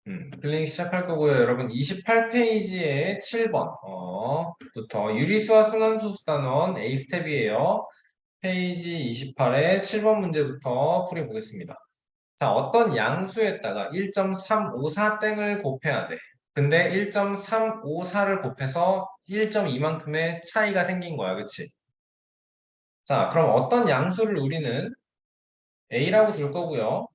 클릭 시작할 거고요. 여러분 28페이지에 7번 부터 유리수와 순환소수 단원 A 스텝이에요. 페이지 28에 7번 문제부터 풀어보겠습니다. 자, 어떤 양수에다가 1.354땡을 곱해야 돼. 근데 1.354를 곱해서 1.2만큼의 차이가 생긴 거야. 그치? 자, 그럼 어떤 양수를 우리는 A라고 둘 거고요.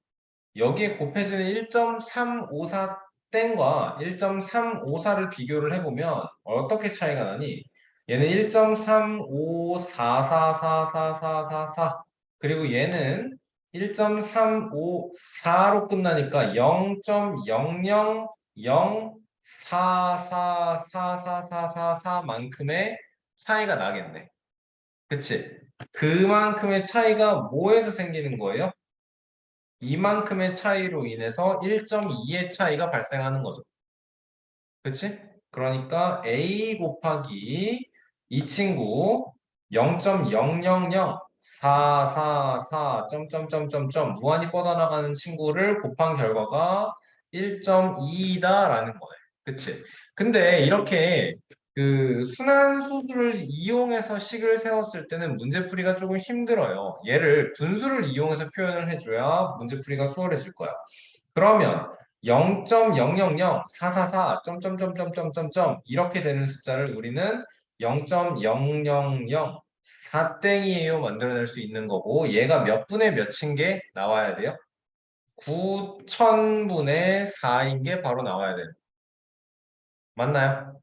여기에 곱해지는 1.354 땡과 1.354를 비교를 해보면 어떻게 차이가 나니? 얘는 1.35444444 그리고 얘는 1.354로 끝나니까 0.000444444만큼의 차이가 나겠네. 그치? 그만큼의 차이가 뭐에서 생기는 거예요? 이만큼의 차이로 인해서 1.2의 차이가 발생하는 거죠. 그치? 그러니까 A 곱하기 이 친구 0.000444 점점점점점 무한히 뻗어나가는 친구를 곱한 결과가 1.2다라는 거네. 그치? 근데 이렇게 그 순환소수를 이용해서 식을 세웠을 때는 문제풀이가 조금 힘들어요. 얘를 분수를 이용해서 표현을 해줘야 문제풀이가 수월해질 거야. 그러면 0.000444 점점점점점점점 이렇게 되는 숫자를 우리는 0.0004땡이에요 만들어낼 수 있는 거고 얘가 몇 분의 몇인 게 나와야 돼요? 9천분의 4인 게 바로 나와야 돼요. 맞나요?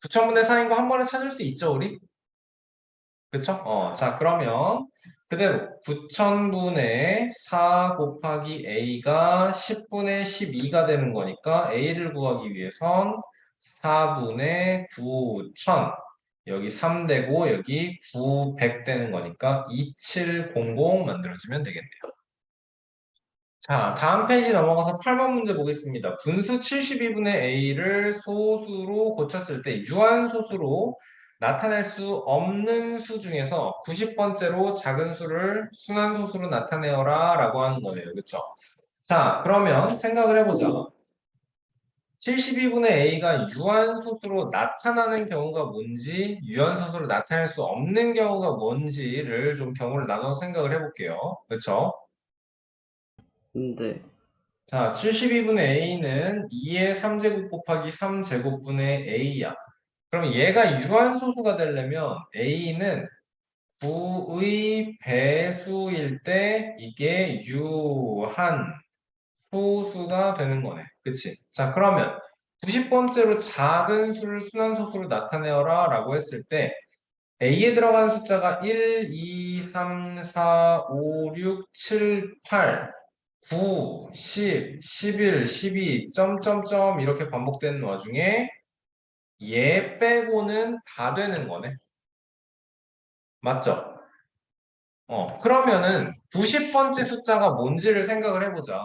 9천분의 4인 거 한 번에 찾을 수 있죠, 우리? 그쵸? 자, 그러면 그대로 9천분의 4 곱하기 A가 10분의 12가 되는 거니까 A를 구하기 위해선 4분의 9천 여기 3 되고 여기 900 되는 거니까 2700 만들어지면 되겠네요. 자, 다음 페이지 넘어가서 8번 문제 보겠습니다. 분수 72분의 A를 소수로 고쳤을 때 유한소수로 나타낼 수 없는 수 중에서 90번째로 작은 수를 순환소수로 나타내어라 라고 하는 거네요. 그렇죠? 자, 그러면 생각을 해보자. 72분의 A가 유한소수로 나타나는 경우가 뭔지, 유한소수로 나타낼 수 없는 경우가 뭔지를 좀 경우를 나눠서 생각을 해볼게요. 그렇죠? 네. 자, 72분의 A는 2의 3제곱 곱하기 3제곱분의 A야. 그럼 얘가 유한소수가 되려면 A는 9의 배수일 때 이게 유한소수가 되는 거네. 그치? 자, 그러면 90번째로 작은 수를 순환소수로 나타내어라 라고 했을 때 A에 들어가는 숫자가 1, 2, 3, 4, 5, 6, 7, 8 9, 10, 11, 12, 점점점 이렇게 반복되는 와중에 얘 빼고는 다 되는 거네. 맞죠? 그러면은 90번째 숫자가 뭔지를 생각을 해보자.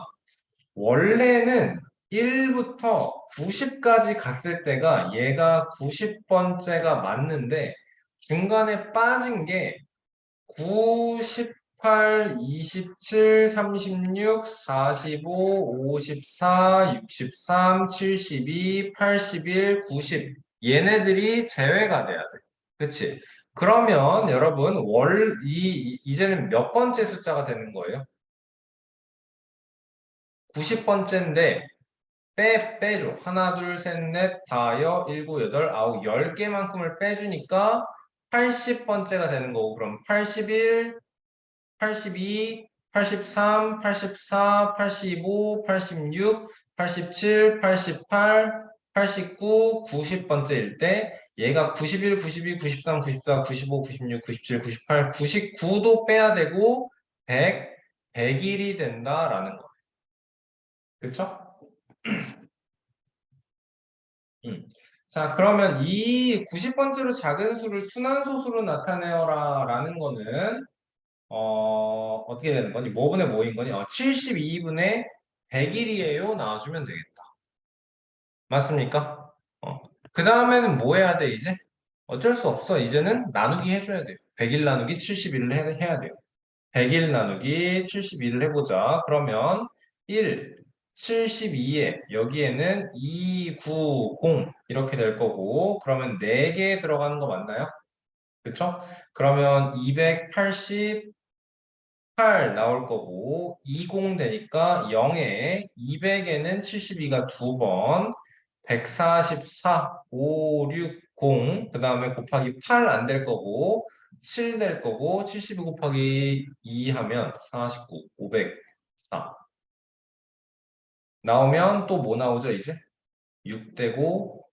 원래는 1부터 90까지 갔을 때가 얘가 90번째가 맞는데 중간에 빠진 게 9, 18, 27, 36, 45, 54, 63, 72, 81, 90 얘네들이 제외가 돼야 돼. 그치? 그러면 여러분 이제는 몇 번째 숫자가 되는 거예요? 90번째인데 빼줘. 하나, 둘, 셋, 넷, 다여, 일곱, 여덟, 아홉, 열 개만큼을 빼주니까 80번째가 되는 거고 그럼 81, 82, 83, 84, 85, 86, 87, 88, 89, 90번째일 때 얘가 91, 92, 93, 94, 95, 96, 97, 98, 99도 빼야 되고 100, 100일이 된다라는 거. 그쵸? 자, 그러면 이 90번째로 작은 수를 순환소수로 나타내어라 라는 거는 어떻게 되는 거니? 뭐분의 뭐인 거니? 72분의 100일이에요. 나와주면 되겠다. 맞습니까? 그 다음에는 뭐 해야 돼, 이제? 어쩔 수 없어. 이제는 나누기 해줘야 돼요. 100일 나누기 71을 해야 돼요. 100일 나누기 71을 해보자. 그러면 1, 72에 여기에는 290 이렇게 될 거고 그러면 4개 들어가는 거 맞나요? 그쵸? 그러면 288 나올 거고 20 되니까 0에 200에는 72가 2번 144 560 그 다음에 곱하기 8 안 될 거고 7 될 거고 72 곱하기 2 하면 49 504 나오면 또 뭐 나오죠 이제? 6 되고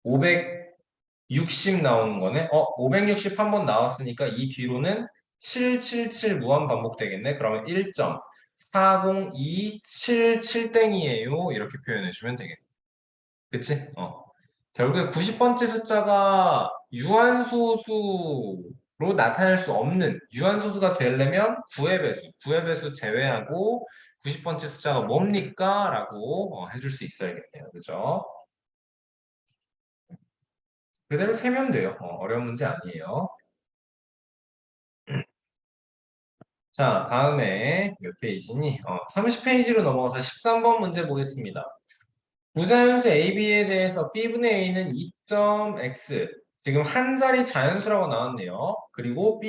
560 나오는 거네. 560 한 번 나왔으니까 이 뒤로는 777 무한 반복되겠네. 그러면 1.40277땡이에요. 이렇게 표현해 주면 되겠네. 그치? 결국에 90번째 숫자가 유한소수로 나타낼 수 없는 유한소수가 되려면 9의 배수, 9의 배수 제외하고 90번째 숫자가 뭡니까? 라고 해줄 수 있어야겠네요. 그죠? 그대로 세면 돼요. 어려운 문제 아니에요. 자, 다음에 몇 페이지니? 30페이지로 넘어가서 13번 문제 보겠습니다. 부자연수 AB에 대해서 B분의 A는 2.x 지금 한 자리 자연수라고 나왔네요. 그리고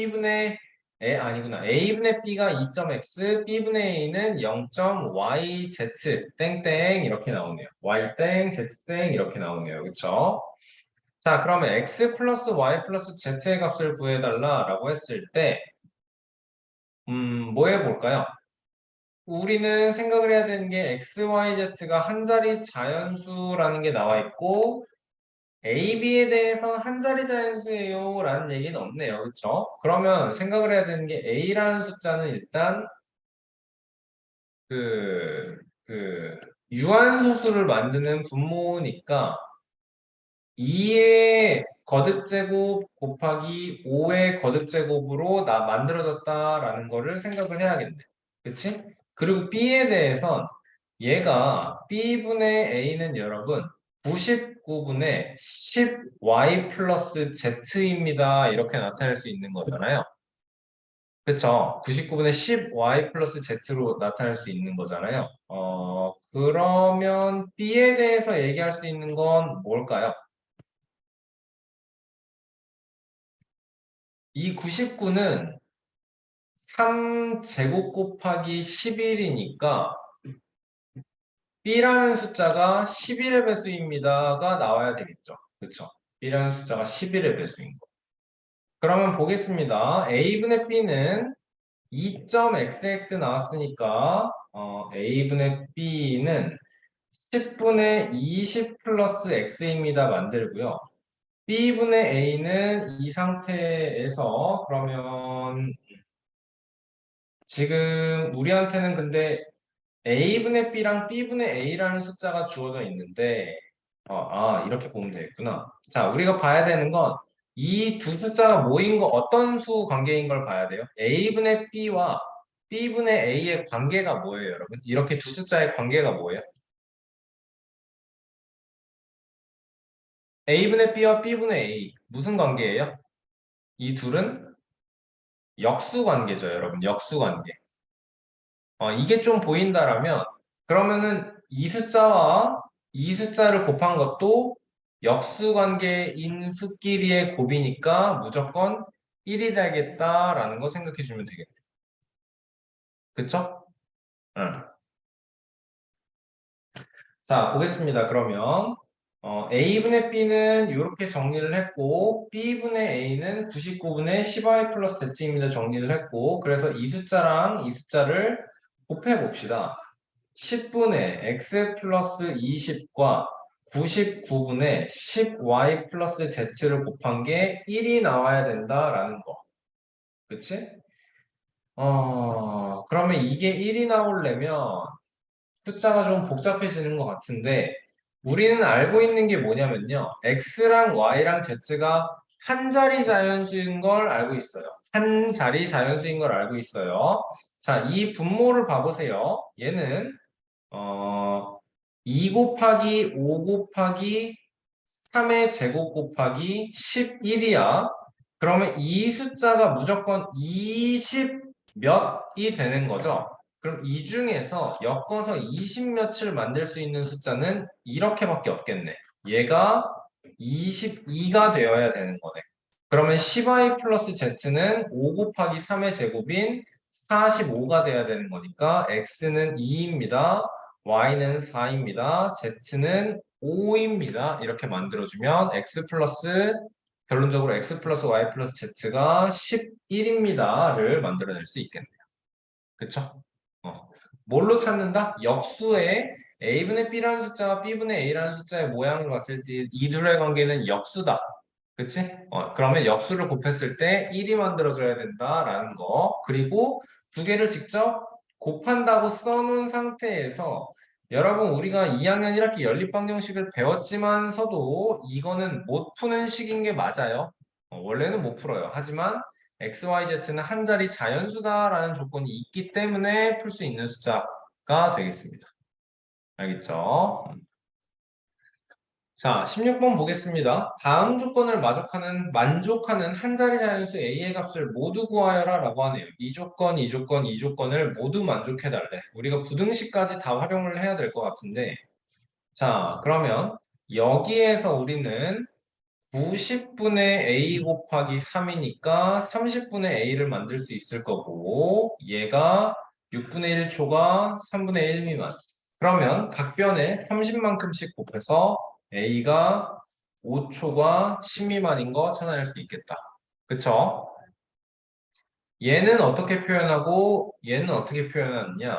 아니구나. A분의 B가 2.x, B분의 A는 0.yz 땡땡 이렇게 나오네요. y 땡, z 땡 이렇게 나오네요. 그쵸? 자, 그러면 x 플러스 y 플러스 z의 값을 구해달라라고 했을 때 뭐 해볼까요? 우리는 생각을 해야 되는 게 x, y, z가 한 자리 자연수라는 게 나와 있고 a, b에 대해서 한 자리 자연수예요 라는 얘기는 없네요. 그렇죠? 그러면 생각을 해야 되는 게 a라는 숫자는 일단 그, 그 유한소수를 만드는 분모니까 2의 거듭제곱 곱하기 5의 거듭제곱으로 만들어졌다라는 거를 생각을 해야겠네. 그치? 그리고 B에 대해선 얘가 B분의 A는 여러분 99분의 10y 플러스 z입니다. 이렇게 나타낼 수 있는 거잖아요. 그쵸? 99분의 10y 플러스 z로 나타낼 수 있는 거잖아요. 그러면 B에 대해서 얘기할 수 있는 건 뭘까요? 이 99는 3제곱 곱하기 11이니까 B라는 숫자가 11의 배수입니다가 나와야 되겠죠. 그렇죠? B라는 숫자가 11의 배수인 거. 그러면 보겠습니다. A분의 B는 2.xx 나왔으니까 A분의 B는 10분의 20 플러스 x입니다 만들고요. B분의 A는 이 상태에서 그러면 지금 우리한테는 근데 A분의 B랑 B분의 A라는 숫자가 주어져 있는데, 이렇게 보면 되겠구나. 자, 우리가 봐야 되는 건 이 두 숫자가 모인 거 어떤 수 관계인 걸 봐야 돼요? A분의 B와 B분의 A의 관계가 뭐예요, 여러분? 이렇게 두 숫자의 관계가 뭐예요? A분의 B와 B분의 A. 무슨 관계예요? 이 둘은 역수 관계죠, 여러분. 역수 관계. 이게 좀 보인다라면 그러면은 이 숫자와 이 숫자를 곱한 것도 역수관계인 수끼리의 곱이니까 무조건 1이 되겠다라는 거 생각해 주면 되겠네요. 그쵸? 응. 자, 보겠습니다. 그러면 A분의 B는 이렇게 정리를 했고 B분의 A는 99분의 10i 플러스 대칭입니다. 정리를 했고 그래서 이 숫자랑 이 숫자를 곱해 봅시다. 10분의 x 플러스 20과 99분의 10y 플러스 z를 곱한 게 1이 나와야 된다라는 거. 그치? 그러면 이게 1이 나오려면 숫자가 좀 복잡해지는 것 같은데 우리는 알고 있는 게 뭐냐면요. x랑 y랑 z가 한 자리 자연수인 걸 알고 있어요. 한 자리 자연수인 걸 알고 있어요. 자, 이 분모를 봐보세요. 얘는 2 곱하기 5 곱하기 3의 제곱 곱하기 11이야. 그러면 이 숫자가 무조건 20 몇이 되는 거죠. 그럼 이 중에서 엮어서 20 몇을 만들 수 있는 숫자는 이렇게밖에 없겠네. 얘가 22가 되어야 되는 거네. 그러면 10i 플러스 z는 5 곱하기 3의 제곱인 45가 돼야 되는 거니까 x는 2입니다. y는 4입니다. z는 5입니다. 이렇게 만들어주면 x 플러스 결론적으로 x 플러스 y 플러스 z가 11입니다를 만들어낼 수 있겠네요. 그쵸? 뭘로 찾는다? 역수의 a분의 b라는 숫자와 b분의 a라는 숫자의 모양을 봤을 때 이 둘의 관계는 역수다. 그치? 그러면 역수를 곱했을 때 1이 만들어져야 된다라는 거. 그리고 두 개를 직접 곱한다고 써놓은 상태에서 여러분 우리가 2학년 1학기 연립방정식을 배웠지만서도 이거는 못 푸는 식인 게 맞아요. 원래는 못 풀어요. 하지만 x, y, z는 한 자리 자연수다라는 조건이 있기 때문에 풀 수 있는 숫자가 되겠습니다. 알겠죠? 자, 16번 보겠습니다. 다음 조건을 만족하는 한 자리 자연수 a의 값을 모두 구하여라 라고 하네요. 이 조건, 이 조건, 이 조건을 모두 만족해달래. 우리가 부등식까지 다 활용을 해야 될 것 같은데. 자, 그러면 여기에서 우리는 90분의 a 곱하기 3이니까 30분의 a를 만들 수 있을 거고 얘가 6분의 1초가 3분의 1 미만. 그러면 각 변에 30만큼씩 곱해서 a가 5초가 10 미만인 거 찾아낼 수 있겠다. 그쵸? 얘는 어떻게 표현하고 얘는 어떻게 표현하느냐?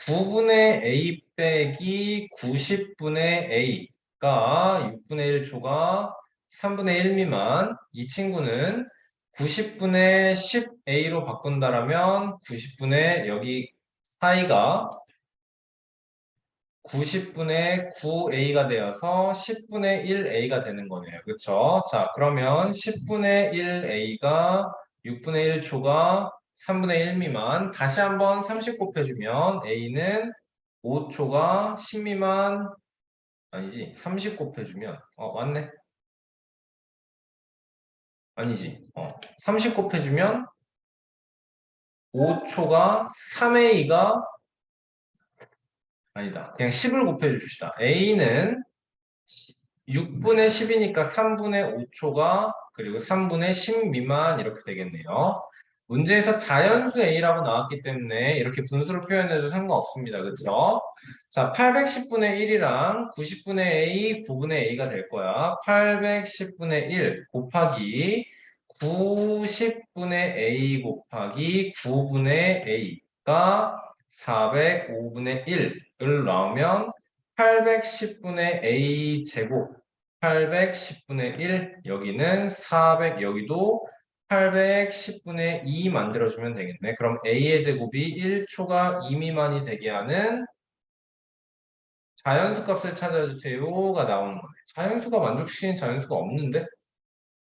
9분의 a 빼기 90분의 a가 6분의 1초가 3분의 1 미만. 이 친구는 90분의 10a로 바꾼다라면 90분의 여기 사이가 90분의 9a가 되어서 10분의 1a가 되는 거네요. 그렇죠? 자, 그러면 10분의 1a가 6분의 1초가 3분의 1 미만. 다시 한번 30 곱해주면 a는 5초가 10 미만. 아니지. 30 곱해주면 맞네. 아니지. 30 곱해주면 5초가 3a가 아니다. 그냥 10을 곱해줍시다. a는 6분의 10이니까 3분의 5초가 그리고 3분의 10 미만 이렇게 되겠네요. 문제에서 자연수 a라고 나왔기 때문에 이렇게 분수로 표현해도 상관없습니다. 그렇죠? 자, 810분의 1이랑 90분의 a, 9분의 a가 될 거야. 810분의 1 곱하기 90분의 a 곱하기 9분의 a가 405분의 1을 나오면 810분의 a 제곱 810분의 1 여기는 400 여기도 810분의 2 만들어주면 되겠네. 그럼 a의 제곱이 1초가 2 미만이 되게 하는 자연수 값을 찾아주세요가 나오는 거네. 자연수가 만족시키는 자연수가 없는데?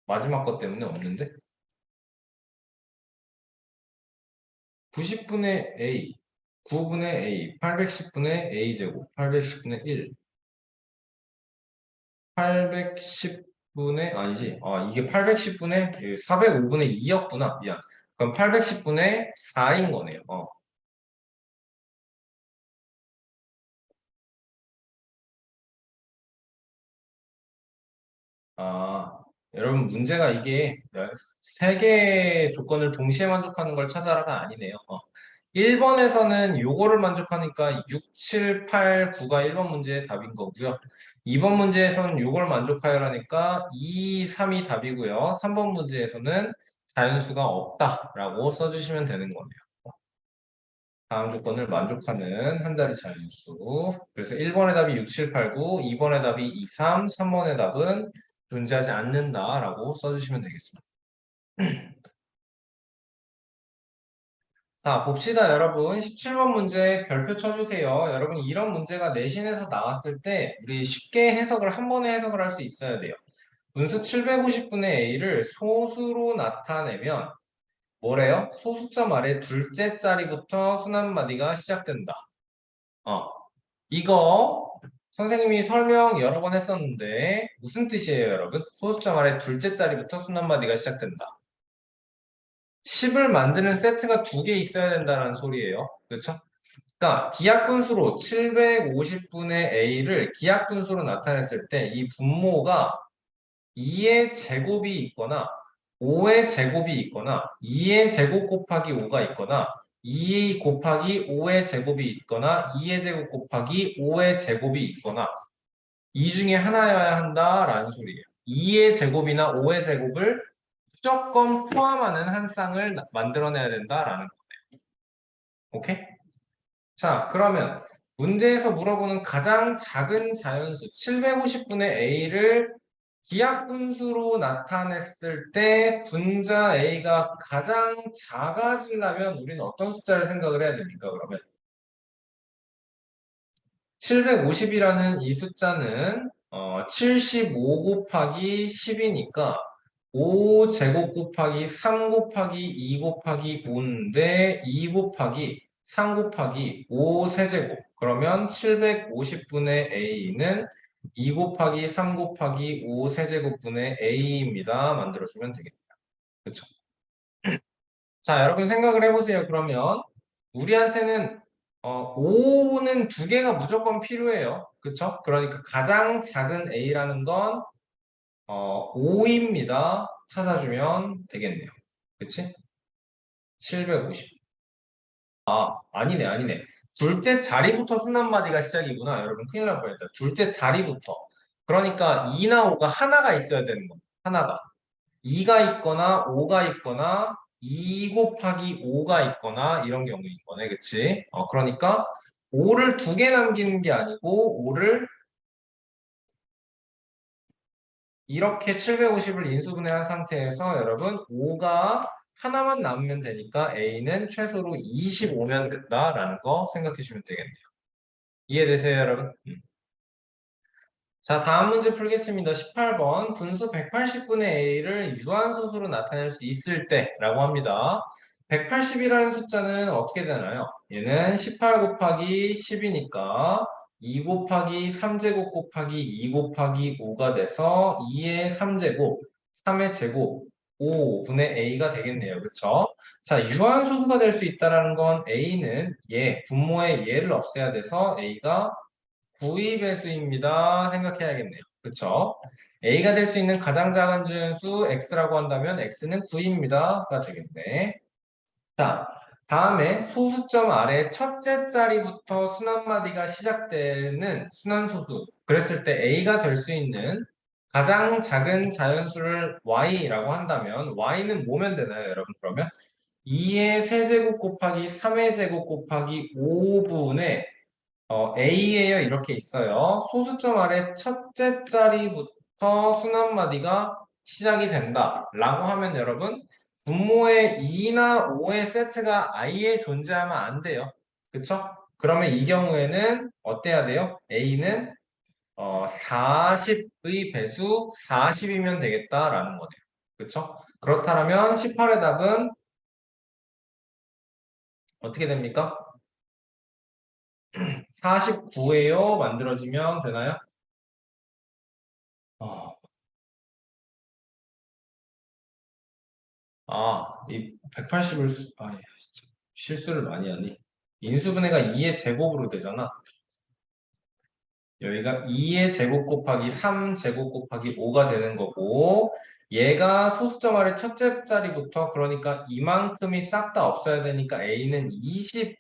마지막 것 때문에 없는데? 90분의 a 9분의 a 810분의 a 제곱 810분의 1 810분의 아니지. 이게 810분의 405분의 2였구나. 미안. 그럼 810분의 4인 거네요. 아, 여러분 문제가 이게 세 개의 조건을 동시에 만족하는 걸 찾아라가 아니네요. 1번에서는 요거를 만족하니까 6, 7, 8, 9가 1번 문제의 답인 거고요. 2번 문제에서는 요걸 만족하여라니까 2, 3이 답이고요. 3번 문제에서는 자연수가 없다라고 써주시면 되는 거네요. 다음 조건을 만족하는 한 자리 자연수. 그래서 1번의 답이 6, 7, 8, 9, 2번의 답이 2, 3, 3번의 답은 존재하지 않는다라고 써주시면 되겠습니다. 자, 봅시다, 여러분. 17번 문제 별표 쳐주세요. 여러분, 이런 문제가 내신에서 나왔을 때 우리 쉽게 해석을 한 번에 해석을 할 수 있어야 돼요. 분수 750분의 a를 소수로 나타내면 뭐래요? 소수점 아래 둘째 자리부터 순환마디가 시작된다. 어, 이거 선생님이 설명 여러 번 했었는데 무슨 뜻이에요, 여러분? 소수점 아래 둘째 자리부터 순환마디가 시작된다. 10을 만드는 세트가 두 개 있어야 된다는 소리예요. 그렇죠? 그러니까 기하분수로 750분의 a를 기하분수로 나타냈을 때 이 분모가 2의 제곱이 있거나 5의 제곱이 있거나 2의 제곱 곱하기 5가 있거나 2 곱하기 5의 제곱이 있거나 2의 제곱 곱하기 5의 제곱이 있거나 이 중에 하나여야 한다라는 소리예요. 2의 제곱이나 5의 제곱을 무조건 포함하는 한 쌍을 만들어내야 된다라는 거. 오케이? 자, 그러면 문제에서 물어보는 가장 작은 자연수 750분의 a를 기하분수로 나타냈을 때 분자 a가 가장 작아지려면 우리는 어떤 숫자를 생각을 해야 됩니까? 그러면 750이라는 이 숫자는 75 곱하기 10이니까 5 제곱 곱하기 3 곱하기 2 곱하기 5인데 2 곱하기 3 곱하기 5 세제곱 그러면 750분의 a는 2 곱하기 3 곱하기 5 세제곱분의 a입니다. 만들어주면 되겠네요. 그렇죠? 자, 여러분 생각을 해보세요. 그러면 우리한테는 5는 두 개가 무조건 필요해요. 그렇죠? 그러니까 가장 작은 a라는 건 5입니다. 찾아주면 되겠네요. 그치? 750. 아니네, 아니네. 둘째 자리부터 순한 마디가 시작이구나. 여러분 큰일 날 뻔했다. 둘째 자리부터. 그러니까 2나 5가 하나가 있어야 되는 거. 하나가. 2가 있거나 5가 있거나 2 곱하기 5가 있거나 이런 경우인 거네. 그치? 그러니까 5를 두 개 남기는 게 아니고 5를 이렇게 750을 인수분해한 상태에서 여러분 5가 하나만 남으면 되니까 A는 최소로 25면 된다라는 거 생각해 주시면 되겠네요. 이해되세요, 여러분? 자, 다음 문제 풀겠습니다. 18번. 분수 180분의 a를 유한소수로 나타낼 수 있을 때라고 합니다. 180이라는 숫자는 어떻게 되나요? 얘는 18 곱하기 10이니까 2 곱하기 3제곱 곱하기 2 곱하기 5가 돼서 2의 3제곱, 3의 제곱, 5분의 a가 되겠네요. 그렇죠? 자, 유한소수가 될 수 있다는 건 a는 분모의 얘를 없애야 돼서 a가 구의 배수입니다. 생각해야겠네요. 그쵸? A가 될 수 있는 가장 작은 주연수 X라고 한다면 X는 9입니다가 되겠네. 자, 다음에 소수점 아래 첫째 자리부터 순한마디가 시작되는 순환소수. 그랬을 때 A가 될 수 있는 가장 작은 자연수를 Y라고 한다면 Y는 뭐면 되나요, 여러분? 그러면 2의 세제곱 곱하기 3의 제곱 곱하기 5분의 A예요. 이렇게 있어요. 소수점 아래 첫째 자리부터 순한마디가 시작이 된다. 라고 하면 여러분, 분모의 2나 5의 세트가 아예 존재하면 안 돼요. 그쵸? 그러면 이 경우에는 어때야 돼요? A는 40의 배수 40이면 되겠다라는 거네요. 그쵸? 그렇다면 18의 답은 어떻게 됩니까? 49예요. 만들어지면 되나요? 어, 이 180을 실수를 많이 하니. 인수분해가 2의 제곱으로 되잖아. 여기가 2의 제곱 곱하기 3 제곱 곱하기 5가 되는 거고 얘가 소수점 아래 첫째 자리부터 그러니까 이만큼이 싹 다 없어야 되니까 A는 20의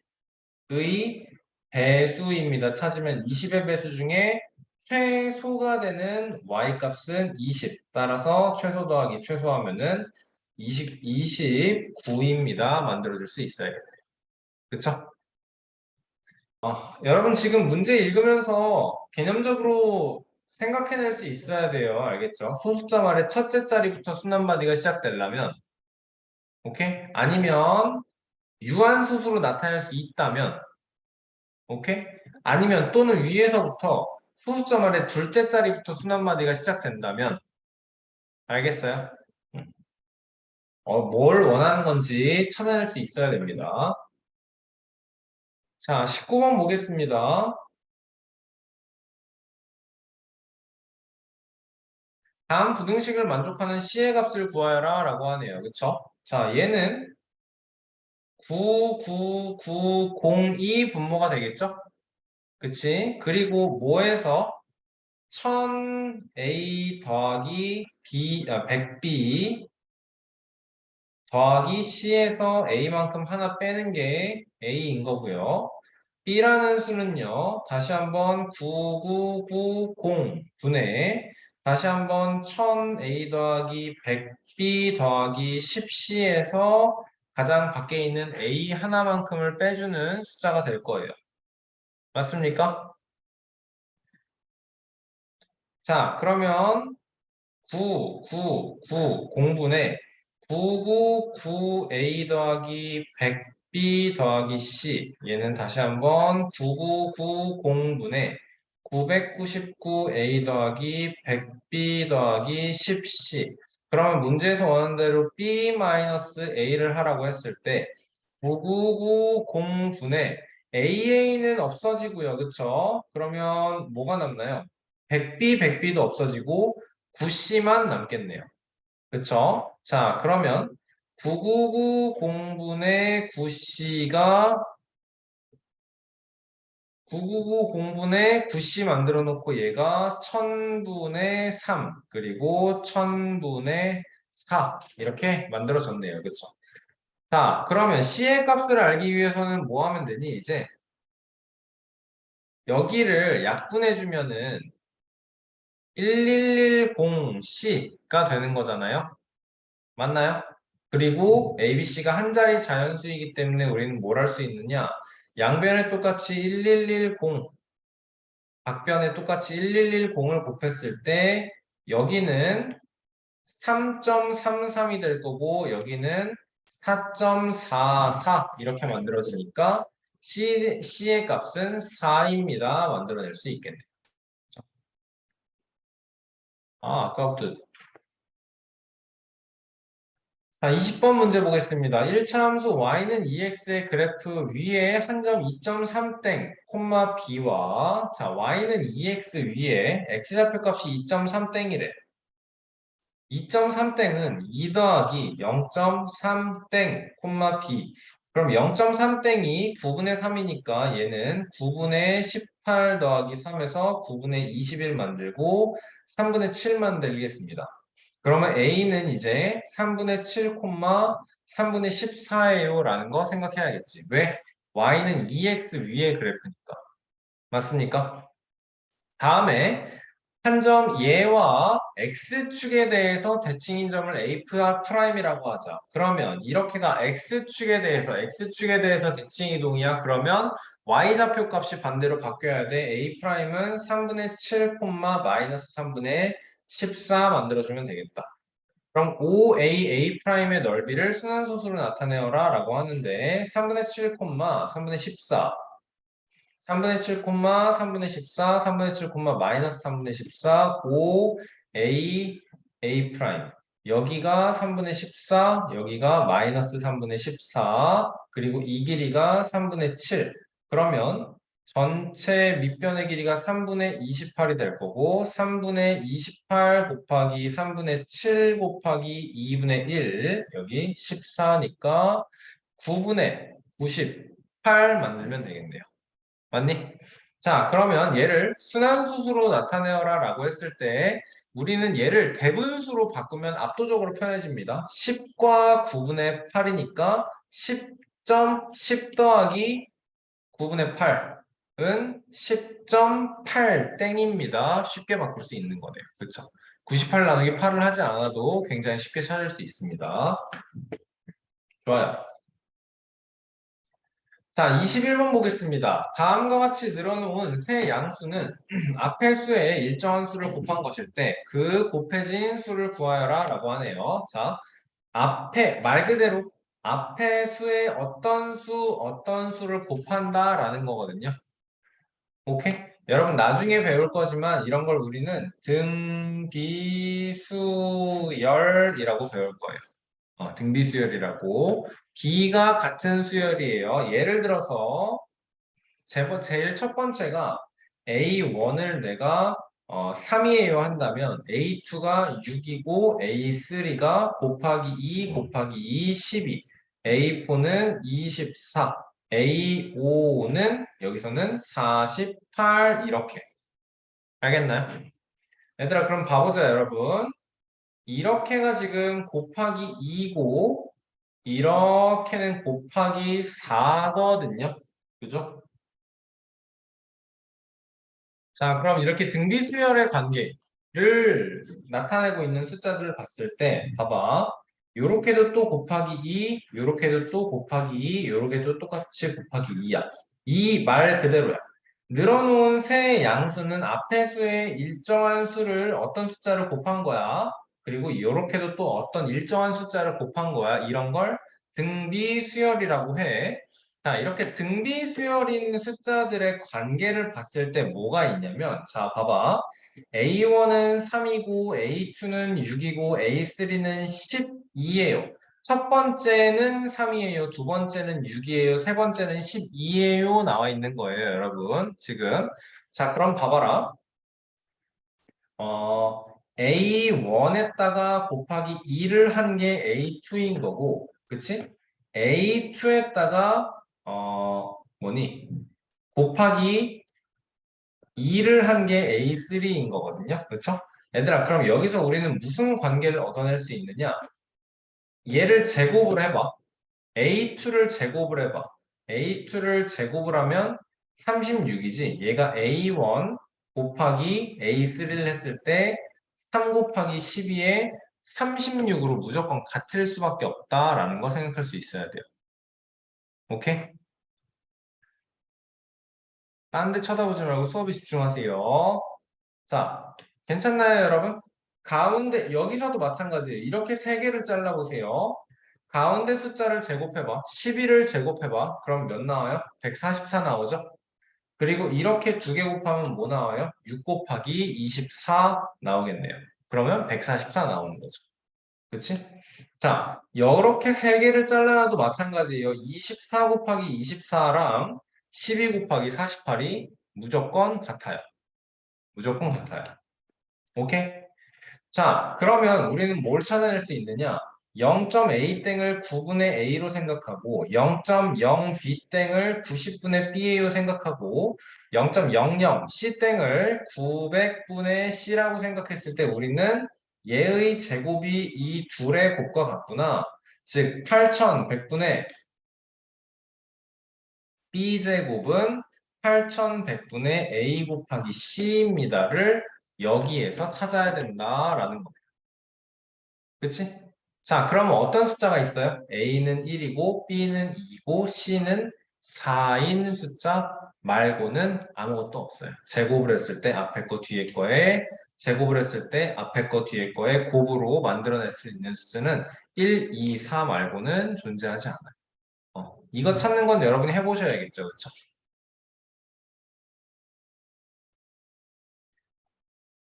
배수입니다. 찾으면 20의 배수 중에 최소가 되는 Y 값은 20. 따라서 최소 더하기 최소하면은 29입니다. 만들어줄 수 있어야겠네요. 그쵸? 여러분 지금 문제 읽으면서 개념적으로 생각해낼 수 있어야 돼요. 알겠죠? 소수점 아래 첫째 자리부터 순환마디가 시작되려면, 오케이? 아니면 유한소수로 나타낼 수 있다면, 오케이? 아니면 또는 위에서부터 소수점 아래 둘째 자리부터 순환마디가 시작된다면, 알겠어요? 뭘 원하는 건지 찾아낼 수 있어야 됩니다. 자, 19번 보겠습니다. 다음 부등식을 만족하는 C의 값을 구하여라 라고 하네요. 그쵸? 자, 얘는 99902 분모가 되겠죠? 그치? 그리고 뭐에서 1000A 더하기 B, 100B 더하기 C에서 A만큼 하나 빼는 게 A인 거고요. B라는 수는요, 다시 한번 99990 분의 다시 한번 1000A 더하기 100B 더하기 10C에서 가장 밖에 있는 A 하나만큼을 빼주는 숫자가 될 거예요. 맞습니까? 자, 그러면 999 공분의 999A 더하기 100B 더하기 C 얘는 다시 한번 9990분의 999A 더하기 100B 더하기 10C 그러면 문제에서 원하는 대로 B-A를 하라고 했을 때 9990분의 AA는 없어지고요. 그쵸? 그러면 뭐가 남나요? 100B도 없어지고 9C만 남겠네요. 그쵸? 자, 그러면 9990분의 9C가 9990분의 9C 만들어 놓고 얘가 1000분의 3 그리고 1000분의 4 이렇게 만들어졌네요. 그쵸? 자, 그러면 C의 값을 알기 위해서는 뭐 하면 되니? 이제 여기를 약분해 주면은 1110C가 되는 거잖아요. 맞나요? 그리고 ABC가 한 자리 자연수이기 때문에 우리는 뭘 할 수 있느냐? 양변에 똑같이 1110, 각변에 똑같이 1110을 곱했을 때 여기는 3.33이 될 거고 여기는 4.44 이렇게 만들어지니까 C의 값은 4입니다. 만들어낼 수 있겠네요. 아까부터 자, 20번 문제 보겠습니다. 1차 함수 y는 2x의 그래프 위에 한 점 2.3땡, 콤마 b와 자, y는 2x 위에 x좌표값이 2.3땡이래. 2.3땡은 2 더하기 0.3땡, 콤마 b. 그럼 0.3땡이 9분의 3이니까 얘는 9분의 18 더하기 3에서 9분의 21 만들고 3분의 7 만들겠습니다. 그러면 A는 이제 3분의 7, 3분의 14예요 라는 거 생각해야겠지. 왜? Y는 2x 위의 그래프니까. 맞습니까? 다음에 한 점 얘와 x축에 대해서 대칭인 점을 A'I라고 하자. 그러면 이렇게가 x축에 대해서 대칭 이동이야. 그러면 y좌표 값이 반대로 바뀌어야 돼. A'은 3분의 7, 마이너스 3분의 14 만들어주면 되겠다. 그럼 OAA'의 넓이를 순환소수로 나타내어라 라고 하는데 3분의 7, 3분의 14 3분의 7, 3분의 14 3분의 7, 마이너스 3분의 14 OAA' 여기가 3분의 14 여기가 마이너스 3분의 14 그리고 이 길이가 3분의 7 그러면 전체 밑변의 길이가 3분의 28이 될 거고 3분의 28 곱하기 3분의 7 곱하기 2분의 1 여기 14니까 9분의 98 만들면 되겠네요. 맞니? 자, 그러면 얘를 순환수수로 나타내어라 라고 했을 때 우리는 얘를 대분수로 바꾸면 압도적으로 편해집니다. 10과 9분의 8이니까 10.10 더하기 9분의 8은 10.8 땡입니다. 쉽게 바꿀 수 있는 거네요. 그렇죠? 98 나누기 8을 하지 않아도 굉장히 쉽게 찾을 수 있습니다. 좋아요. 자, 21번 보겠습니다. 다음과 같이 늘어놓은 세 양수는 앞의 수에 일정한 수를 곱한 것일 때 그 곱해진 수를 구하여라 라고 하네요. 자, 말 그대로 앞의 수에 어떤 수를 곱한다 라는 거거든요. 오케이? 여러분 나중에 배울 거지만 이런 걸 우리는 등비수열이라고 배울 거예요. 등비수열이라고. B가 같은 수열이에요. 예를 들어서 제일 첫 번째가 A1을 내가 3이에요 한다면 A2가 6이고 A3가 곱하기 2 곱하기 2 12 A4는 24, A5는 여기서는 48 이렇게. 알겠나요? 얘들아 그럼 봐보자 여러분. 이렇게가 지금 곱하기 2고 이렇게는 곱하기 4거든요. 그죠? 자, 그럼 이렇게 등비수열의 관계를 나타내고 있는 숫자들을 봤을 때, 봐봐. 요렇게도 또 곱하기 2, 요렇게도 또 곱하기 2, 요렇게도 똑같이 곱하기 2야. 이 말 그대로야. 늘어놓은 세 양수는 앞의 수의 일정한 수를 어떤 숫자를 곱한 거야. 그리고 요렇게도 또 어떤 일정한 숫자를 곱한 거야. 이런 걸 등비수열이라고 해. 자, 이렇게 등비수열인 숫자들의 관계를 봤을 때 뭐가 있냐면, 자, 봐봐. A1은 3이고, A2는 6이고, A3는 12예요. 첫 번째는 3이에요. 두 번째는 6이에요. 세 번째는 12예요. 나와 있는 거예요, 여러분. 지금. 자, 그럼 봐봐라. A1에다가 곱하기 2를 한 게 A2인 거고, 그치? A2에다가, 뭐니? 곱하기 2를 한 게 A3인 거거든요. 그쵸? 얘들아, 그럼 여기서 우리는 무슨 관계를 얻어낼 수 있느냐? 얘를 제곱을 해봐. A2를 제곱을 해봐. A2를 제곱을 하면 36이지. 얘가 A1 곱하기 A3를 했을 때 3 곱하기 12에 36으로 무조건 같을 수밖에 없다라는 거 생각할 수 있어야 돼요. 오케이? 딴 데 쳐다보지 말고 수업에 집중하세요. 자, 괜찮나요, 여러분? 가운데, 여기서도 마찬가지예요. 이렇게 세 개를 잘라보세요. 가운데 숫자를 제곱해봐. 12를 제곱해봐. 그럼 몇 나와요? 144 나오죠? 그리고 이렇게 두 개 곱하면 뭐 나와요? 6 곱하기 24 나오겠네요. 그러면 144 나오는 거죠. 그치? 자, 이렇게 세 개를 잘라놔도 마찬가지예요. 24 곱하기 24랑 12 곱하기 48이 무조건 같아요. 무조건 같아요. 오케이? 자, 그러면 우리는 뭘 찾아낼 수 있느냐? 0.A 땡을 9분의 A로 생각하고 0.0B 땡을 90분의 B로 생각하고 0.00 C 땡을 900분의 C라고 생각했을 때 우리는 얘의 제곱이 이 둘의 곱과 같구나. 즉 8100분의 B제곱은 8100분의 A 곱하기 C입니다를 여기에서 찾아야 된다라는 거예요. 그치? 자, 그러면 어떤 숫자가 있어요? A는 1이고, B는 2이고, C는 4인 숫자 말고는 아무것도 없어요. 제곱을 했을 때 앞에 거 뒤에 거에, 제곱을 했을 때 앞에 거 뒤에 거에 곱으로 만들어낼 수 있는 숫자는 1, 2, 4 말고는 존재하지 않아요. 이거 찾는 건 여러분이 해보셔야겠죠. 그쵸?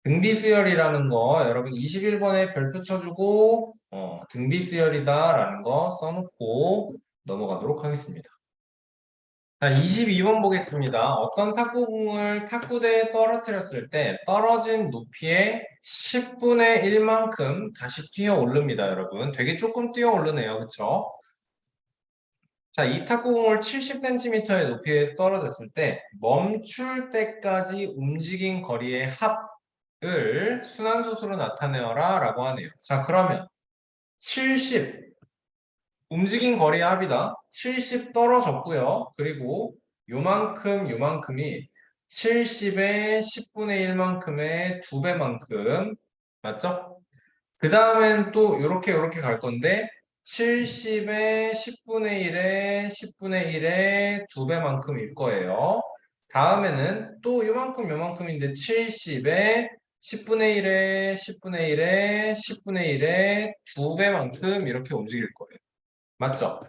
등비수열이라는 거 여러분 21번에 별표 쳐주고 등비수열이다라는 거 써놓고 넘어가도록 하겠습니다. 자, 22번 보겠습니다. 어떤 탁구공을 탁구대에 떨어뜨렸을 때 떨어진 높이의 10분의 1만큼 다시 뛰어 오릅니다, 여러분. 되게 조금 뛰어 오르네요. 그쵸? 자, 이 탁구공을 70cm의 높이에 떨어졌을 때 멈출 때까지 움직인 거리의 합을 순환소수로 나타내어라 라고 하네요. 자, 그러면 70 움직인 거리의 합이다. 70 떨어졌고요. 그리고 요만큼이 70의 10분의 1만큼의 2배만큼 맞죠? 그 다음엔 또 요렇게 갈 건데 70의 10분의 1의 10분의 1의 2배만큼일 거예요. 다음에는 또 요만큼인데 70의 10분의 1의 10분의 1의 10분의 1의 2배만큼 이렇게 움직일 거예요. 맞죠?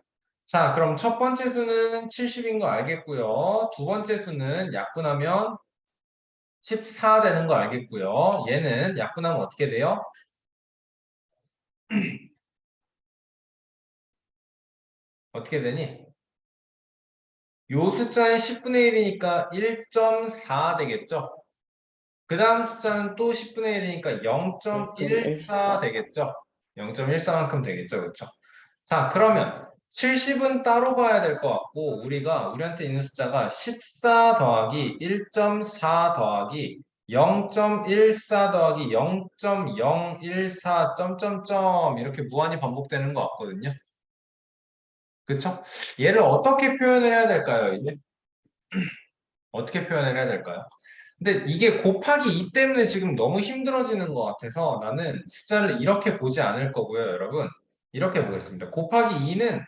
자, 그럼 첫 번째 수는 70인 거 알겠고요. 두 번째 수는 약분하면 14 되는 거 알겠고요. 얘는 약분하면 어떻게 돼요? 어떻게 되니? 요 숫자는 10분의 1이니까 1.4 되겠죠? 그 다음 숫자는 또 10분의 1이니까 0.14 1.14. 되겠죠? 0.14만큼 되겠죠? 그렇죠? 자, 그러면 70은 따로 봐야 될 것 같고, 우리한테 있는 숫자가 14 더하기 1.4 더하기 0.14 더하기 0.014 점점점 이렇게 무한히 반복되는 것 같거든요. 그쵸? 얘를 어떻게 표현을 해야 될까요, 이제? 어떻게 표현을 해야 될까요? 근데 이게 곱하기 2 때문에 지금 너무 힘들어지는 것 같아서 나는 숫자를 이렇게 보지 않을 거고요, 여러분. 이렇게 보겠습니다. 곱하기 2는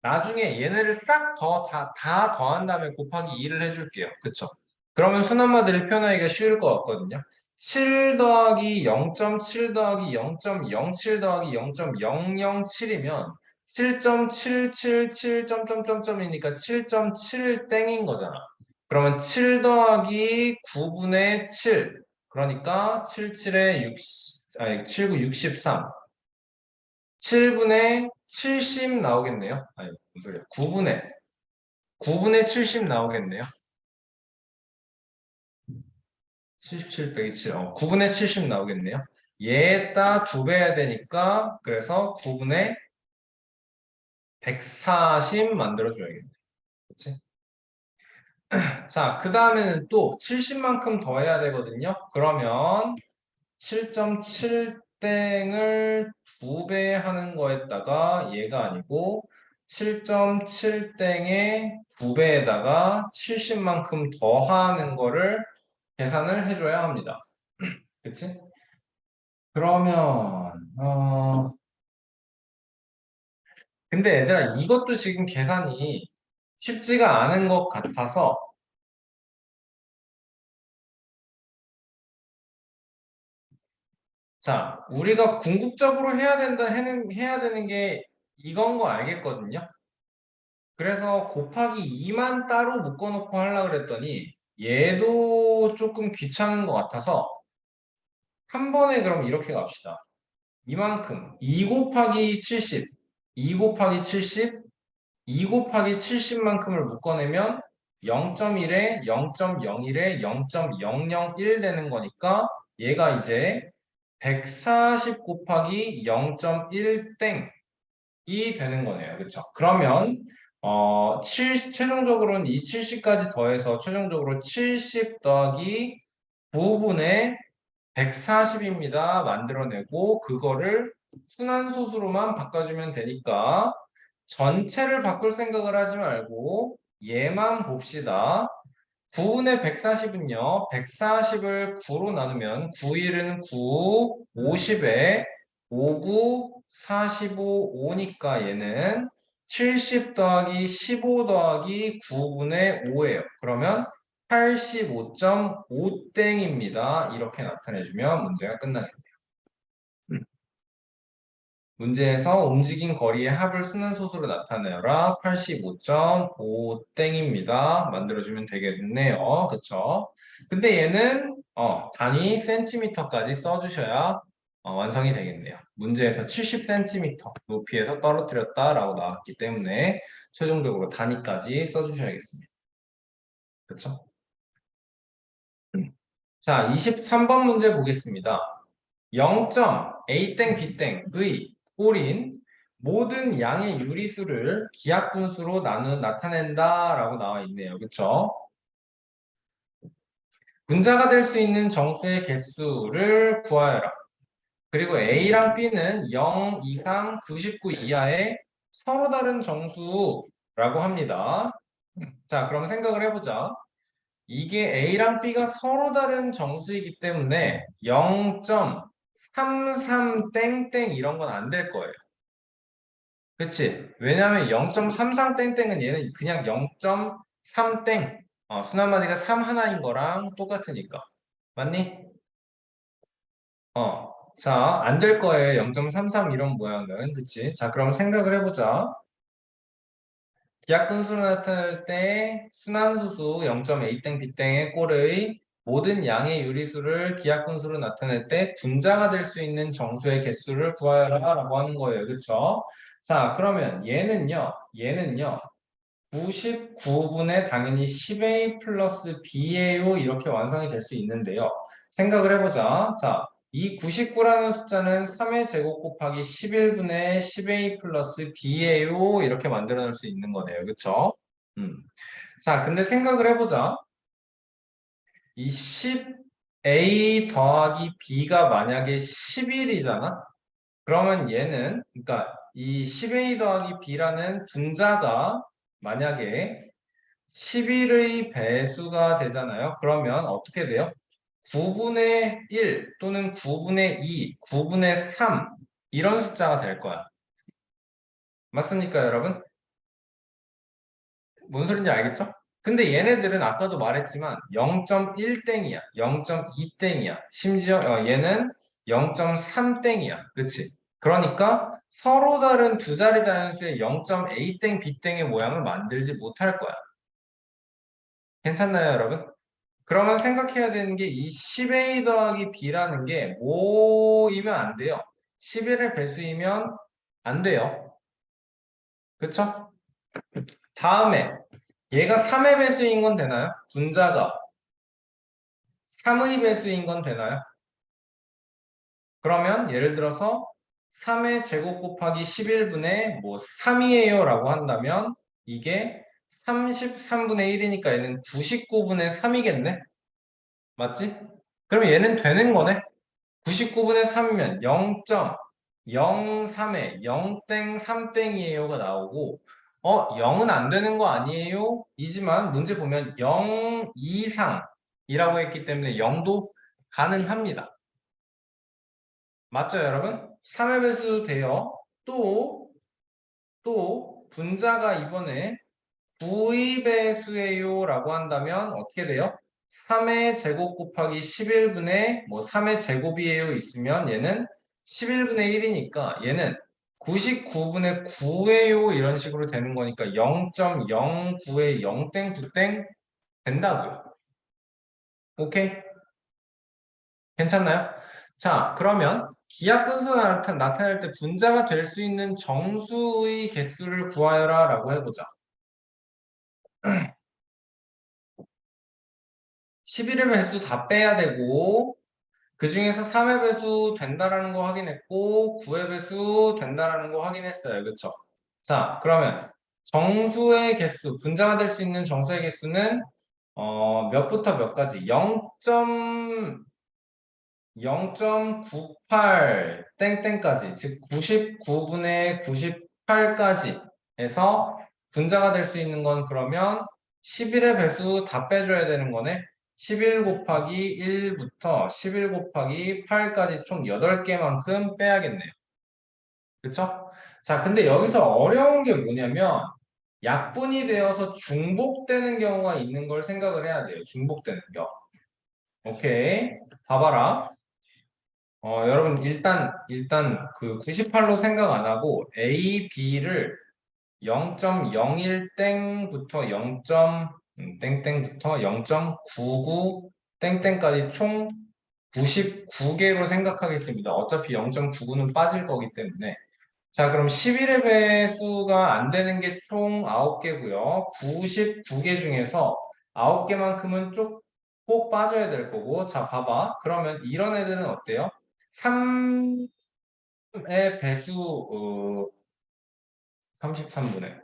나중에 얘네를 싹 다 더한 다음에 곱하기 2를 해줄게요. 그쵸? 그러면 순환마들이 표현하기가 쉬울 것 같거든요. 7 더하기 0.7 더하기 0.07 더하기 0.007이면 7.777 점점점점이니까 7.7 땡인 거잖아. 그러면 7 더하기 9분의 7. 그러니까 77에 7, 9, 63. 7분의 70 나오겠네요. 아니, 무슨 소리야. 9분의 70 나오겠네요. 77 빼기 7. 9분의 70 나오겠네요. 얘에다 2배 해야 되니까, 그래서 9분의 140 만들어줘야겠네. 그치? 자, 그 다음에는 또 70만큼 더 해야 되거든요. 그러면 7.7땡을 2배 하는 거에다가 얘가 아니고 7.7땡에 2배에다가 70만큼 더하는 거를 계산을 해줘야 합니다. 그치? 그러면 근데 얘들아 이것도 지금 계산이 쉽지가 않은 것 같아서 자, 우리가 궁극적으로 해야 되는 게 이건 거 알겠거든요. 그래서 곱하기 2만 따로 묶어놓고 하려고 그랬더니 얘도 조금 귀찮은 것 같아서 한 번에 그럼 이렇게 갑시다. 이만큼 2 곱하기 70, 2 곱하기 70, 2 곱하기 70만큼을 묶어내면 0.1에 0.01에 0.001 되는 거니까 얘가 이제 140 곱하기 0.1땡 이 되는 거네요. 그렇죠? 그러면 최종적으로는 이 70까지 더해서 최종적으로 70 더하기 9분의 140입니다. 만들어내고 그거를 순환소수로만 바꿔주면 되니까 전체를 바꿀 생각을 하지 말고 얘만 봅시다. 9분의 140은요. 140을 9로 나누면 9일은 9, 50에 59, 45, 5니까 얘는 70 더하기 15 더하기 9분의 5예요. 그러면 85.5땡입니다. 이렇게 나타내주면 문제가 끝나겠네요. 문제에서 움직인 거리의 합을 순환소수로 나타내라. 85.5땡입니다. 만들어주면 되겠네요. 그쵸? 근데 얘는 단위 센티미터까지 써주셔야 완성이 되겠네요. 문제에서 70cm 높이에서 떨어뜨렸다라고 나왔기 때문에 최종적으로 단위까지 써주셔야겠습니다. 그쵸? 자, 23번 문제 보겠습니다. 0.A땡 B땡의 꼴인 모든 양의 유리수를 기하분수로 나타낸다 라고 나와 있네요. 그쵸? 분자가 될 수 있는 정수의 개수를 구하여라. 그리고 A랑 B는 0 이상 99 이하의 서로 다른 정수라고 합니다. 자, 그럼 생각을 해보자. 이게 A랑 B가 서로 다른 정수이기 때문에 0.33 땡땡 이런 건 안 될 거예요. 그치? 왜냐하면 0.33 땡땡은 얘는 그냥 0.3 땡. 순환마디가 3 하나인 거랑 똑같으니까. 맞니? 자, 안 될 거예요. 0.33 이런 모양은. 그치? 자, 그럼 생각을 해보자. 기하분수로 나타낼 때 순환수수 0.A땡 B땡의 꼴의 모든 양의 유리수를 기하분수로 나타낼 때 분자가 될 수 있는 정수의 개수를 구하여라 라고 하는 거예요. 그쵸? 자, 그러면 얘는요. 99분의 당연히 10A 플러스 B예요. 이렇게 완성이 될 수 있는데요. 생각을 해보자. 자, 이 99라는 숫자는 3의 제곱 곱하기 11분의 10a 플러스 b예요. 이렇게 만들어 놓을 수 있는 거네요. 그쵸? 음. 자, 근데 생각을 해보자. 이 10a 더하기 b가 만약에 11이잖아? 그러면 얘는, 그러니까 이 10a 더하기 b라는 분자가 만약에 11의 배수가 되잖아요. 그러면 어떻게 돼요? 9분의 1 또는 9분의 2, 9분의 3 이런 숫자가 될 거야. 맞습니까, 여러분? 뭔 소린지 알겠죠? 근데 얘네들은 아까도 말했지만 0.1땡이야. 0.2땡이야. 심지어 얘는 0.3땡이야. 그치? 그러니까 서로 다른 두 자리 자연수의 0.a땡, b땡의 모양을 만들지 못할 거야. 괜찮나요, 여러분? 그러면 생각해야 되는 게 이 10a 더하기 b라는 게 뭐이면 안 돼요? 11의 배수이면 안 돼요. 그쵸? 다음에 얘가 3의 배수인 건 되나요? 분자가 3의 배수인 건 되나요? 그러면 예를 들어서 3의 제곱 곱하기 11분의 뭐 3이에요 라고 한다면 이게 33분의 1이니까 얘는 99분의 3이겠네? 맞지? 그럼 얘는 되는 거네? 99분의 3이면 0.03에 0땡 3땡이에요가 나오고 0은 안 되는 거 아니에요? 이지만 문제 보면 0 이상이라고 했기 때문에 0도 가능합니다. 맞죠, 여러분? 3의 배수 돼요. 또 분자가 이번에 9의 배수예요 라고 한다면 어떻게 돼요? 3의 제곱 곱하기 11분의 뭐 3의 제곱이에요 있으면 얘는 11분의 1이니까 얘는 99분의 9예요 이런 식으로 되는 거니까 0.09에 0땡 9땡 된다고요. 오케이? 괜찮나요? 자, 그러면 기하 분수 나타낼 때 분자가 될 수 있는 정수의 개수를 구하여라 라고 해보자. 11의 배수 다 빼야 되고 그 중에서 3의 배수 된다라는 거 확인했고 9의 배수 된다라는 거 확인했어요. 그쵸? 자, 그러면 정수의 개수, 분자가 될 수 있는 정수의 개수는 몇부터 몇까지? 0.98 땡땡까지, 즉 99분의 98까지 해서 분자가 될 수 있는 건 그러면 11의 배수 다 빼줘야 되는 거네. 11 곱하기 1부터 11 곱하기 8까지 총 8개만큼 빼야겠네요. 그쵸? 자, 근데 여기서 어려운 게 뭐냐면 약분이 되어서 중복되는 경우가 있는 걸 생각을 해야 돼요. 중복되는 경우. 오케이. 봐봐라. 여러분 일단 그 98로 생각 안 하고 A, B를 0.01땡부터 0. 땡땡부터 0.99 땡땡까지 총 99개로 생각하겠습니다. 어차피 0.99는 빠질 거기 때문에. 자, 그럼 11의 배수가 안 되는 게 총 9개고요. 99개 중에서 9개만큼은 꼭 빠져야 될 거고. 자, 봐봐. 그러면 이런 애들은 어때요? 3의 배수 33분의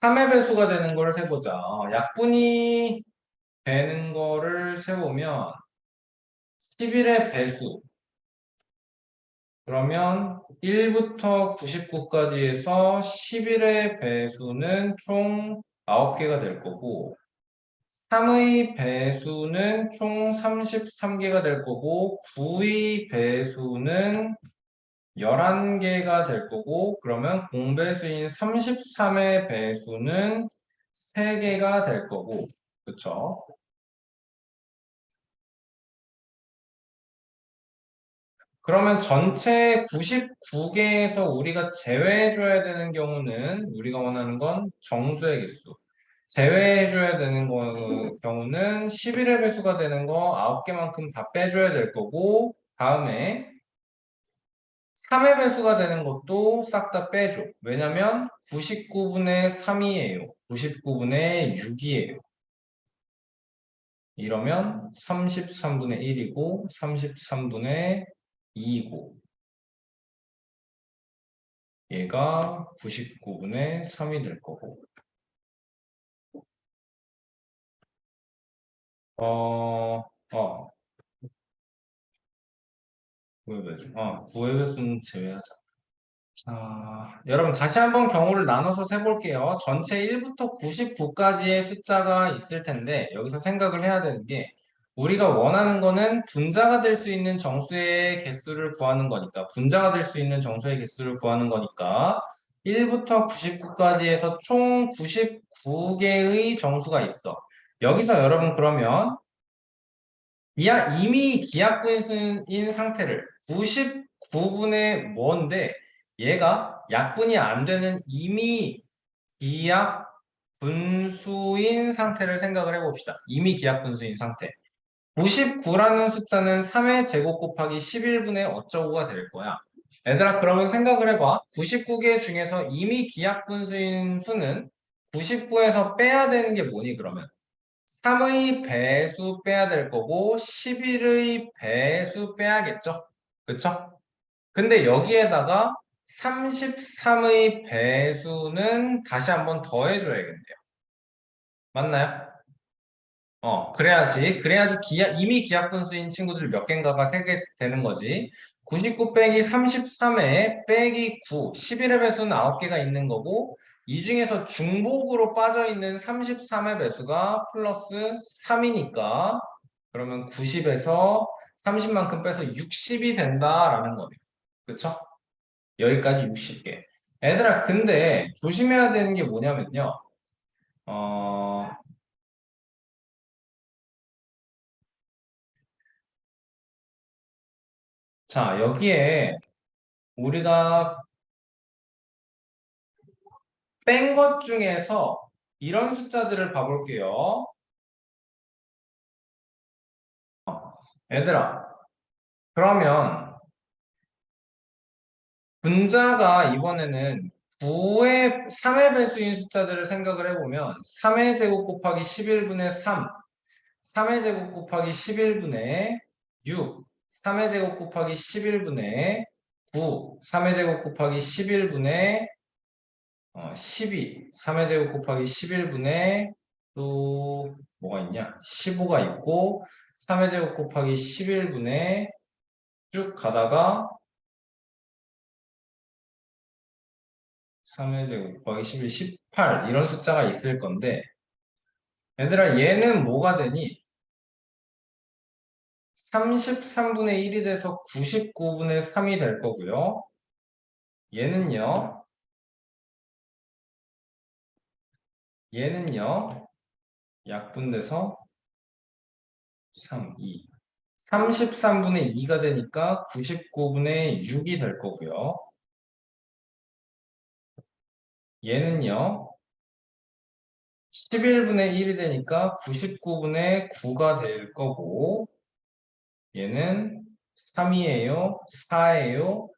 3의 배수가 되는 걸 세보자. 약분이 되는 거를 세보면 11의 배수 그러면 1부터 99까지 해서 11의 배수는 총 9개가 될 거고 3의 배수는 총 33개가 될 거고 9의 배수는 11개가 될 거고 그러면 공배수인 33의 배수는 3개가 될 거고 그쵸? 그러면 전체 99개에서 우리가 제외해줘야 되는 경우는 우리가 원하는 건 정수의 개수. 제외해줘야 되는 경우는 11의 배수가 되는 거 9개만큼 다 빼줘야 될 거고 다음에 3의 배수가 되는 것도 싹 다 빼줘. 왜냐면 99분의 3이에요. 99분의 6이에요. 이러면 33분의 1이고 33분의 2이고 얘가 99분의 3이 될 거고 어, 어, 구의 배수. 구의 배수는 제외하자. 자, 여러분 다시 한번 경우를 나눠서 세볼게요. 전체 1부터 99까지의 숫자가 있을 텐데 여기서 생각을 해야 되는 게 우리가 원하는 거는 분자가 될 수 있는 정수의 개수를 구하는 거니까 분자가 될 수 있는 정수의 개수를 구하는 거니까 1부터 99까지에서 총 99개의 정수가 있어. 여기서 여러분 그러면 이미 기약분수인 상태를 99분의 뭔데 얘가 약분이 안 되는 이미 기약 분수인 상태를 생각을 해봅시다. 이미 기약 분수인 상태. 99라는 숫자는 3의 제곱 곱하기 11분의 어쩌고가 될 거야. 얘들아, 그러면 생각을 해봐. 99개 중에서 이미 기약 분수인 수는 99에서 빼야 되는 게 뭐니, 그러면? 3의 배수 빼야 될 거고 11의 배수 빼야겠죠? 그쵸? 근데 여기에다가 33의 배수는 다시 한번 더해줘야겠네요. 맞나요? 그래야지 이미 기하 분수인 친구들 몇 개인가가 세 개 되는 거지. 99 빼기 33에 빼기 9, 11의 배수는 9개가 있는 거고, 이 중에서 중복으로 빠져 있는 33의 배수가 플러스 3이니까, 그러면 90에서 30만큼 빼서 60이 된다라는 거네요. 그쵸? 여기까지 60개. 얘들아, 근데 조심해야 되는 게 뭐냐면요. 어, 자, 여기에 우리가 뺀 것 중에서 이런 숫자들을 봐볼게요. 얘들아, 그러면 분자가 이번에는 9의 3의 배수인 숫자들을 생각을 해보면 3의 제곱 곱하기 11분의 3, 3의 제곱 곱하기 11분의 6, 3의 제곱 곱하기 11분의 9, 3의 제곱 곱하기 11분의 12, 3의 제곱 곱하기 11분의 또 뭐가 있냐? 15가 있고 3의 제곱 곱하기 11분의 쭉 가다가 3의 제곱 곱하기 11, 18 이런 숫자가 있을 건데 얘들아 얘는 뭐가 되니? 33분의 1이 돼서 99분의 3이 될 거고요. 얘는요. 얘는요. 약분돼서 3, 2. 33분의 2가 되니까 99분의 6이 될 거고요. 얘는요. 11분의 1이 되니까 99분의 9가 될 거고 얘는 3이에요. 4예요.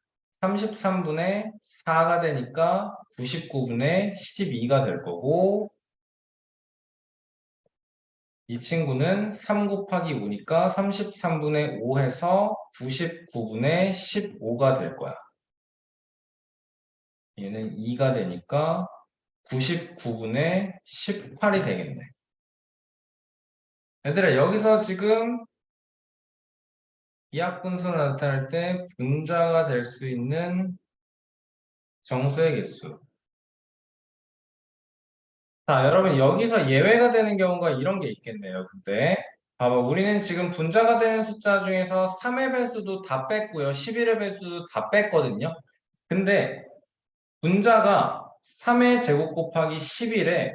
33분의 4가 되니까 99분의 12가 될 거고 이 친구는 3 곱하기 5니까 33분의 5 해서 99분의 15가 될 거야. 얘는 2가 되니까 99분의 18이 되겠네. 얘들아, 여기서 지금 이합분수로 나타날 때 분자가 될 수 있는 정수의 개수. 자, 여러분, 여기서 예외가 되는 경우가 이런 게 있겠네요. 근데, 봐봐. 우리는 지금 분자가 되는 숫자 중에서 3의 배수도 다 뺐고요. 11의 배수도 다 뺐거든요. 근데, 분자가 3의 제곱 곱하기 11에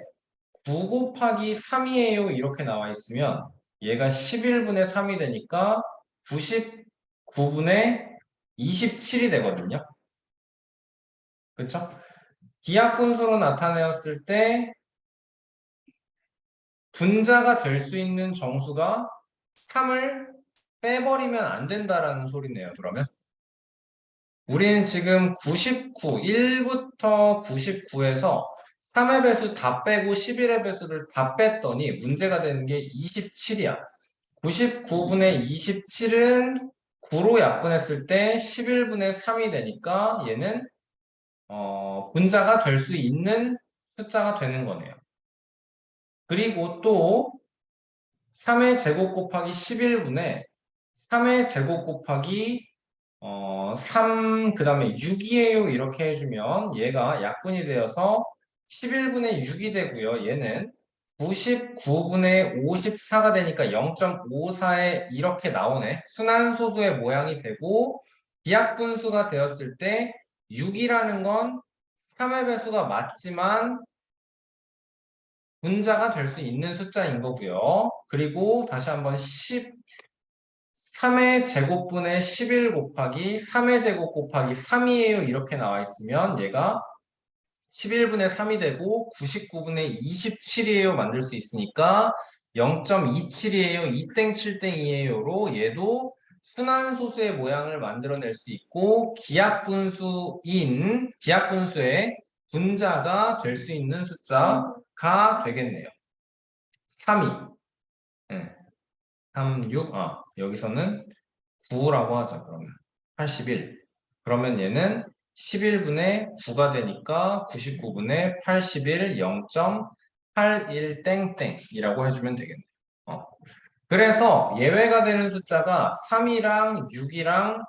9 곱하기 3이에요. 이렇게 나와 있으면 얘가 11분의 3이 되니까 99분의 27이 되거든요. 그렇죠? 기하분수로 나타내었을 때 분자가 될 수 있는 정수가 3을 빼버리면 안 된다라는 소리네요. 그러면 우리는 지금 99, 1부터 99에서 3의 배수 다 빼고 11의 배수를 다 뺐더니 문제가 되는 게 27이야. 99분의 27은 9로 약분했을 때 11분의 3이 되니까 얘는 분자가 될 수 있는 숫자가 되는 거네요. 그리고 또 3의 제곱 곱하기 11분의 3의 제곱 곱하기 3, 그 다음에 6이에요. 이렇게 해주면 얘가 약분이 되어서 11분의 6이 되고요. 얘는 99분의 54가 되니까 0.54에 이렇게 나오네. 순환소수의 모양이 되고 기하분수가 되었을 때 6이라는 건 3의 배수가 맞지만 분자가 될 수 있는 숫자인 거고요. 그리고 다시 한번 3의 제곱분의 11 곱하기 3의 제곱 곱하기 3이에요. 이렇게 나와 있으면 얘가 11분의 3이 되고 99분의 27이에요. 만들 수 있으니까 0.27이에요. 2땡 7땡이에요로 얘도 순환소수의 모양을 만들어낼 수 있고 기하분수의 분자가 될 수 있는 숫자가 되겠네요. 3이 3, 6, 여기서는 9라고 하자, 그러면. 81. 그러면 얘는 11분의 9가 되니까 99분의 81, 0.81 땡땡이라고 해주면 되겠네요. 그래서 예외가 되는 숫자가 3이랑 6이랑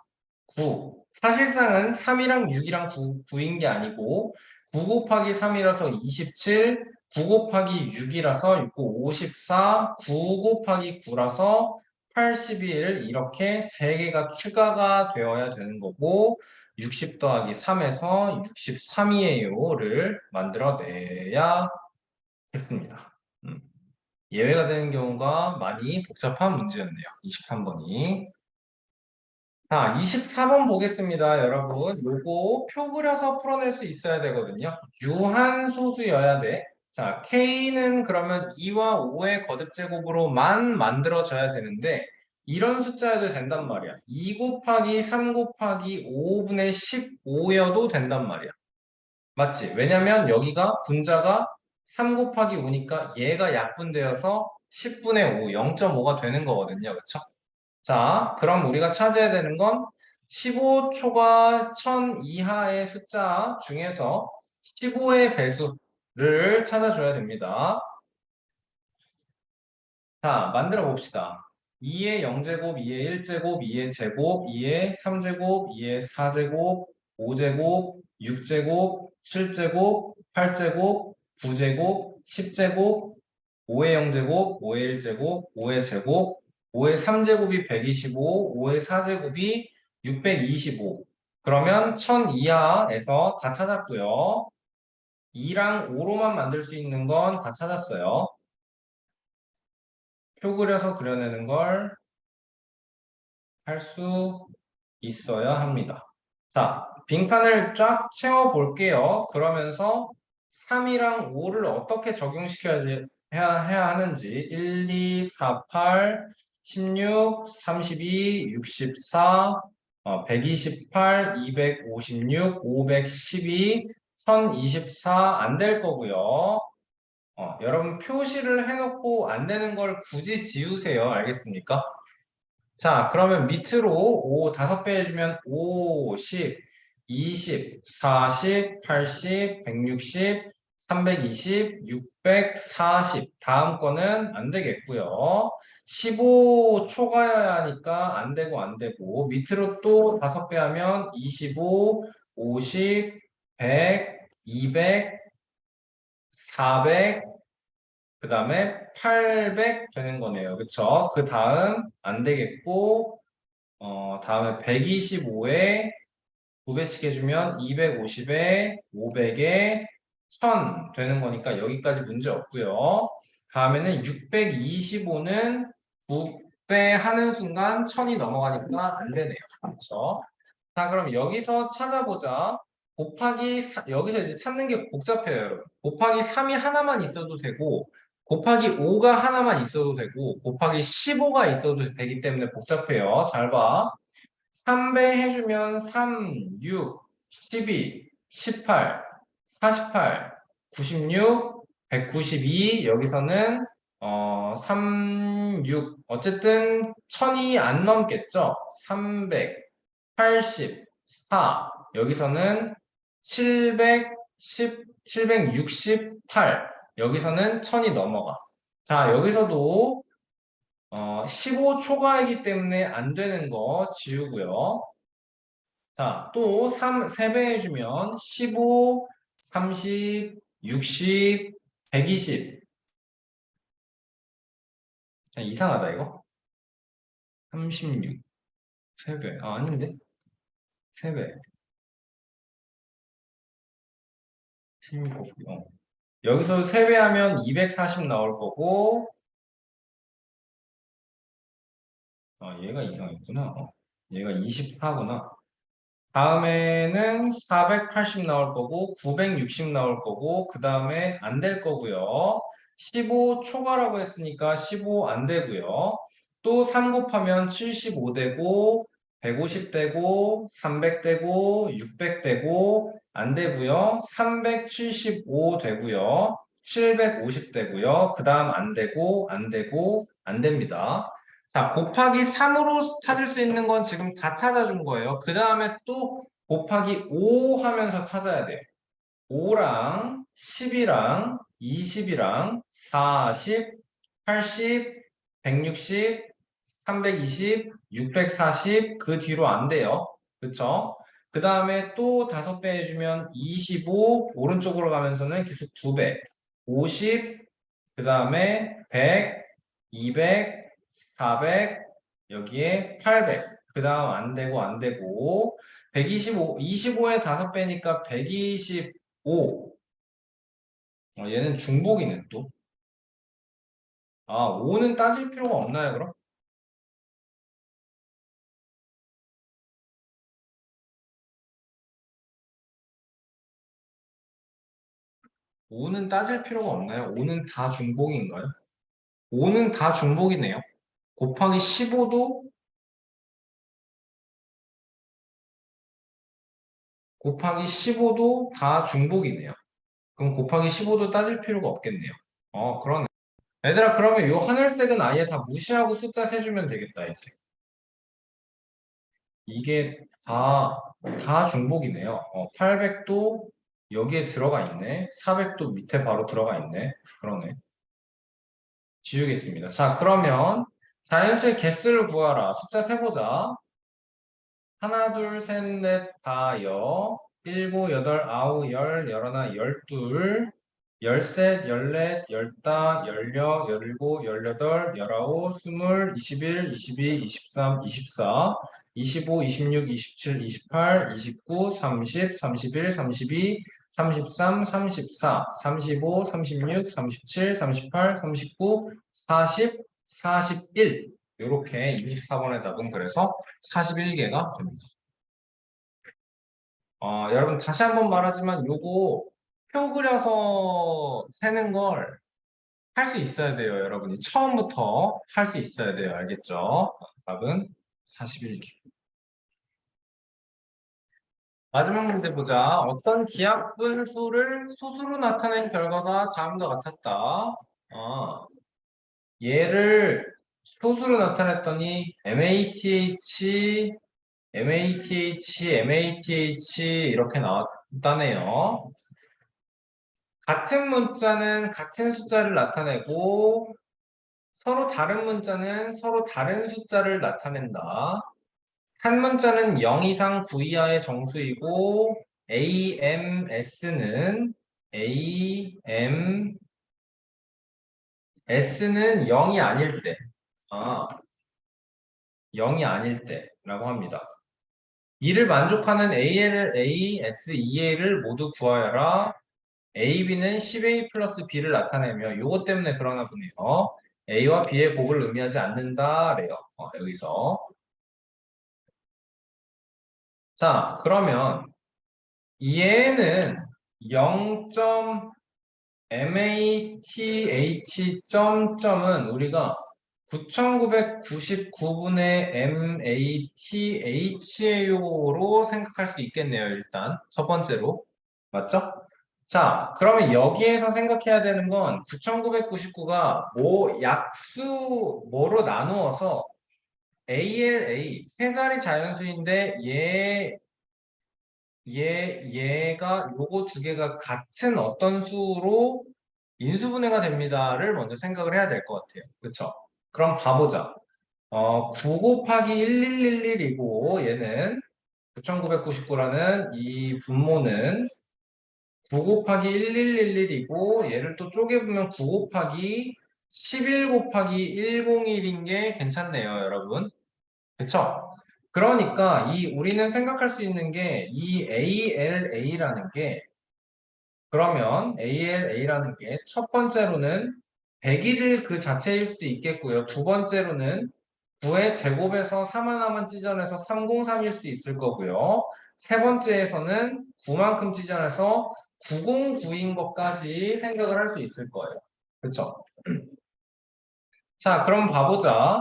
9. 사실상은 3이랑 6이랑 9인 게 아니고 9 곱하기 3이라서 27, 9 곱하기 6이라서 6, 54, 9 곱하기 9라서 81 이렇게 3개가 추가가 되어야 되는 거고 60 더하기 3에서 63이에요를 만들어내야 겠습니다. 예외가 되는 경우가 많이 복잡한 문제였네요. 23번이. 자, 24번 보겠습니다, 여러분. 요거 표 그려서 풀어낼 수 있어야 되거든요. 유한소수여야 돼. 자, K는 그러면 2와 5의 거듭제곱으로만 만들어져야 되는데 이런 숫자여도 된단 말이야. 2 곱하기 3 곱하기 5분의 15여도 된단 말이야. 맞지? 왜냐면 여기가 분자가 3 곱하기 5니까 얘가 약분되어서 10분의 5, 0.5가 되는 거거든요. 그쵸? 자, 그럼 우리가 찾아야 되는 건 15초가 1000 이하의 숫자 중에서 15의 배수를 찾아줘야 됩니다. 자, 만들어 봅시다. 2의 0제곱, 2의 1제곱, 2의 제곱, 2의 3제곱, 2의 4제곱, 5제곱, 6제곱, 7제곱, 8제곱, 9제곱, 10제곱, 5의 0제곱, 5의 1제곱, 5의 제곱, 5의 3제곱이 125, 5의 4제곱이 625. 그러면 1000 이하에서 다 찾았고요. 2랑 5로만 만들 수 있는 건 다 찾았어요. 표 그려서 그려내는 걸 할 수 있어야 합니다. 자, 빈칸을 쫙 채워 볼게요. 그러면서 3이랑 5를 어떻게 해야 하는지 1, 2, 4, 8, 16, 32, 64, 128, 256, 512, 1024 안 될 거고요. 여러분 표시를 해놓고 안 되는 걸 굳이 지우세요. 알겠습니까? 자, 그러면 밑으로 5 5배 해주면 5, 10, 20, 40, 80, 160, 320, 640. 다음 거는 안 되겠고요. 15 초과여야 하니까 안 되고 안 되고 밑으로 또 5배 하면 25, 50, 100, 200, 400, 그 다음에 800 되는 거네요. 그쵸? 그 다음 안 되겠고, 다음에 125에 2배씩 해주면 250에 500에 1000 되는 거니까 여기까지 문제 없고요. 다음에는 625는 9배 하는 순간 1000이 넘어가니까 안 되네요. 그렇죠? 자, 그럼 여기서 찾아보자. 여기서 이제 찾는 게 복잡해요, 여러분. 곱하기 3이 하나만 있어도 되고, 곱하기 5가 하나만 있어도 되고, 곱하기 15가 있어도 되기 때문에 복잡해요. 잘 봐. 3배 해주면 3, 6, 12, 18, 48, 96, 192. 여기서는 3, 6. 어쨌든 1000이 안 넘겠죠? 384. 여기서는 710, 768. 여기서는 1000이 넘어가. 자, 여기서도 15 초과이기 때문에 안 되는 거 지우고요. 자, 또 3배 해주면 15, 30, 60, 120. 이상하다, 이거. 36. 3배. 아, 아닌데? 3배. 16 곱하기. 여기서 3배 하면 240 나올 거고, 얘가 이상했구나. 얘가 24구나. 다음에는 480 나올 거고 960 나올 거고 그 다음에 안 될 거고요. 15 초과라고 했으니까 15 안 되고요. 또 3 곱하면 75 되고 150 되고 300 되고 600 되고 안 되고요. 375 되고요. 750 되고요. 그 다음 안 되고 안 되고 안 됩니다. 자, 곱하기 3으로 찾을 수 있는 건 지금 다 찾아준 거예요. 그 다음에 또 곱하기 5 하면서 찾아야 돼요. 5랑 10이랑 20이랑 40, 80, 160, 320, 640, 그 뒤로 안 돼요. 그쵸? 그 다음에 또 5배 해주면 25, 오른쪽으로 가면서는 계속 2배. 50, 그 다음에 100, 200, 400, 여기에 800. 그 다음 안 되고 안 되고 125, 25에 5배니까 125. 얘는 중복이네 또. 아, 5는 따질 필요가 없나요, 그럼? 5는 따질 필요가 없나요? 5는 다 중복인가요? 5는 다 중복이네요. 곱하기 15도 곱하기 15도 다 중복이네요. 그럼 곱하기 15도 따질 필요가 없겠네요. 그러네. 얘들아, 그러면 요 하늘색은 아예 다 무시하고 숫자 세주면 되겠다, 이제. 이게 다 중복이네요. 800도 여기에 들어가 있네. 400도 밑에 바로 들어가 있네. 그러네. 지우겠습니다. 자, 그러면 자연수의 개수를 구하라. 숫자 세보자. 하나, 둘, 셋, 넷, 다, 일곱, 여덟, 아홉, 열, 열하나, 열둘, 열셋, 열넷, 열다, 열여, 열일곱, 열여덟, 열아홉, 스물, 21, 22, 23, 24, 25, 26, 27, 28, 29, 30, 31, 32, 33, 34, 35, 36, 37, 38, 39, 40, 41. 이렇게 24번의 답은 그래서 41개가 됩니다. 여러분 다시 한번 말하지만 요거 표 그려서 세는 걸 할 수 있어야 돼요. 여러분이 처음부터 할 수 있어야 돼요. 알겠죠? 답은 41개. 마지막 문제 보자. 어떤 기하분수를 소수로 나타낸 결과가 다음과 같았다. 얘를 소수로 나타냈더니 MATH 이렇게 나왔다네요. 같은 문자는 같은 숫자를 나타내고 서로 다른 문자는 서로 다른 숫자를 나타낸다. 한 문자는 0 이상 9 이하의 정수이고 AMS는 0이 아닐 때, 아, 0이 아닐 때라고 합니다. 이를 만족하는 AL, S, EA를 모두 구하여라. A, B는 10A 플러스 B를 나타내며 요것 때문에 그러나 보네요. A와 B의 곱을 의미하지 않는다래요. 여기서. 자, 그러면 얘는 0.math 점점은 우리가 9999분의 math요로 생각할 수 있겠네요. 일단 첫 번째로. 맞죠? 자, 그러면 여기에서 생각해야 되는 건 9999가 뭐 약수 뭐로 나누어서 ALA 세 자리 자연수인데 얘가 요거 두 개가 같은 어떤 수로 인수분해가 됩니다를 먼저 생각을 해야 될 것 같아요. 그쵸? 그럼 봐보자. 9 곱하기 1111이고 얘는 9999라는 이 분모는 9 곱하기 1111이고 얘를 또 쪼개보면 9 곱하기 11 곱하기 101인 게 괜찮네요, 여러분. 그쵸? 그러니까 우리는 생각할 수 있는 게 이 ALA라는 게 그러면 ALA라는 게 첫 번째로는 100일 그 자체일 수도 있겠고요. 두 번째로는 9의 제곱에서 3 하나만 찢어내서 303일 수도 있을 거고요. 세 번째에서는 9만큼 찢어내서 909인 것까지 생각을 할 수 있을 거예요. 그렇죠? 자, 그럼 봐보자.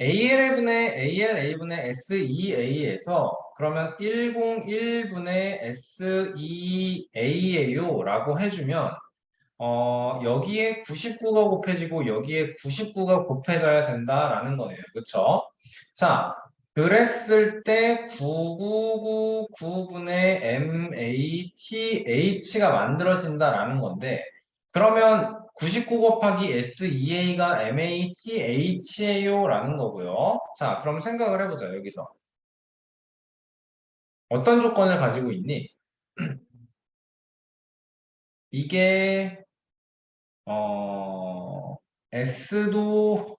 ALA분의 SEA에서 그러면 101분의 SEA예요 라고 해주면 여기에 99가 곱해지고 여기에 99가 곱해져야 된다라는 거네요. 그쵸? 자, 그랬을 때 9999분의 MATH가 만들어진다라는 건데 그러면 99 곱하기 SEA가 MATH예요 라는 거고요. 자, 그럼 생각을 해보자, 여기서. 어떤 조건을 가지고 있니? 이게 S도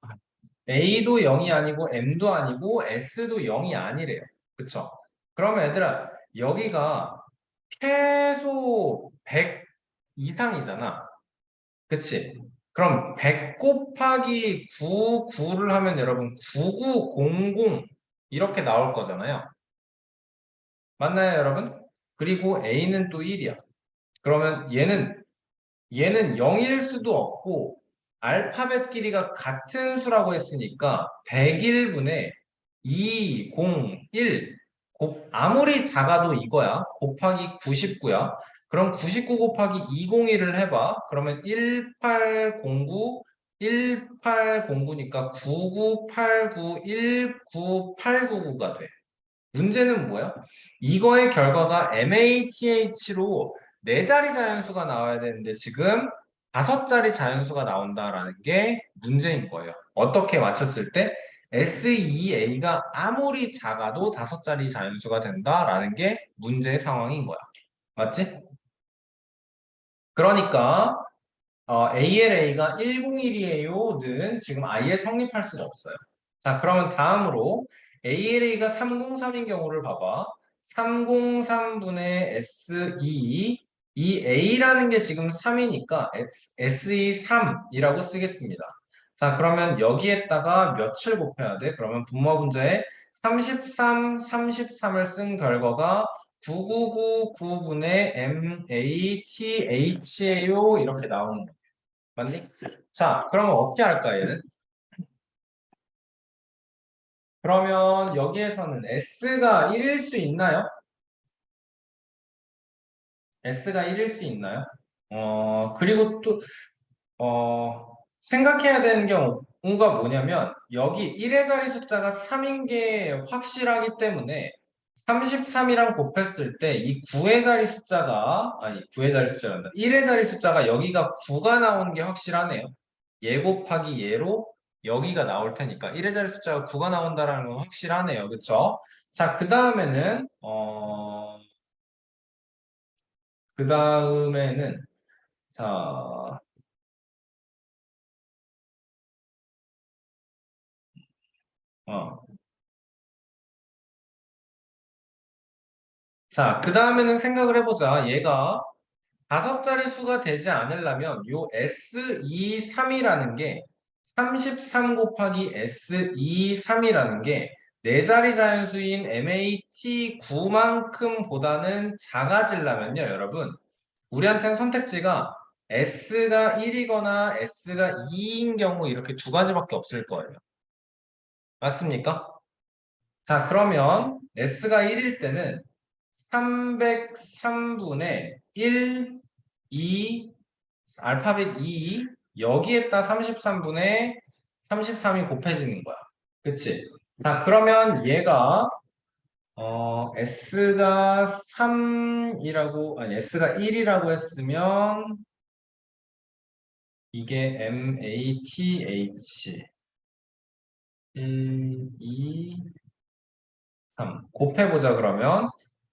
A도 0이 아니고 M도 아니고 S도 0이 아니래요. 그쵸? 그러면 얘들아 여기가 최소 100 이상이잖아. 그치? 그럼 100 곱하기 9를 하면 여러분 9900 이렇게 나올 거잖아요. 맞나요, 여러분? 그리고 A는 또 1이야. 그러면 얘는 0일 수도 없고 알파벳 길이가 같은 수라고 했으니까 101분의 2, 0, 1 아무리 작아도 이거야. 곱하기 99야. 그럼 99 곱하기 201을 해봐. 그러면 1809, 1809니까 9989, 19899가 돼. 문제는 뭐야? 이거의 결과가 MATH로 네 자리 자연수가 나와야 되는데 지금 다섯 자리 자연수가 나온다라는 게 문제인 거예요. 어떻게 맞췄을 때 SEA가 아무리 작아도 다섯 자리 자연수가 된다라는 게 문제의 상황인 거야. 맞지? 그러니까 ALA가 101이에요는 지금 아예 성립할 수가 없어요. 자, 그러면 다음으로 ALA가 303인 경우를 봐봐. 303분의 SE 이 A라는 게 지금 3이니까 SE3이라고 쓰겠습니다. 자, 그러면 여기에다가 몇을 곱해야 돼? 그러면 분모 분자에 33, 33을 쓴 결과가 9999분의 MATH예요 이렇게 나오는 거 맞니? 자, 그러면 어떻게 할까 얘는? 그러면 여기에서는 S가 1일 수 있나요? S가 1일 수 있나요? 그리고 또 생각해야 되는 경우가 뭐냐면 여기 1의 자리 숫자가 3인 게 확실하기 때문에 33이랑 곱했을 때 이 9의 자리 숫자가 아니 9의 자리 숫자란다. 1의 자리 숫자가 여기가 9가 나오는 게 확실하네요. 얘 곱하기 얘로 여기가 나올 테니까 1의 자리 숫자가 9가 나온다라는 건 확실하네요. 그쵸? 자, 그 다음에는 자, 어, 그 다음에는 생각을 해보자. 얘가 다섯 자리 수가 되지 않으려면 요 S23이라는 게 33 곱하기 S23이라는 게 네 자리 자연수인 MAT9만큼 보다는 작아지려면요, 여러분. 우리한테는 선택지가 S가 1이거나 S가 2인 경우 이렇게 두 가지밖에 없을 거예요. 맞습니까? 자, 그러면 S가 1일 때는 303분의 1 2, 알파벳 2, 여기에다 33분의 33이 곱해지는 거야. 그치? 자, 그러면 얘가 S가 3이라고, 아니, S가 1이라고 했으면 이게 MATH 1, 2, 3 곱해보자 그러면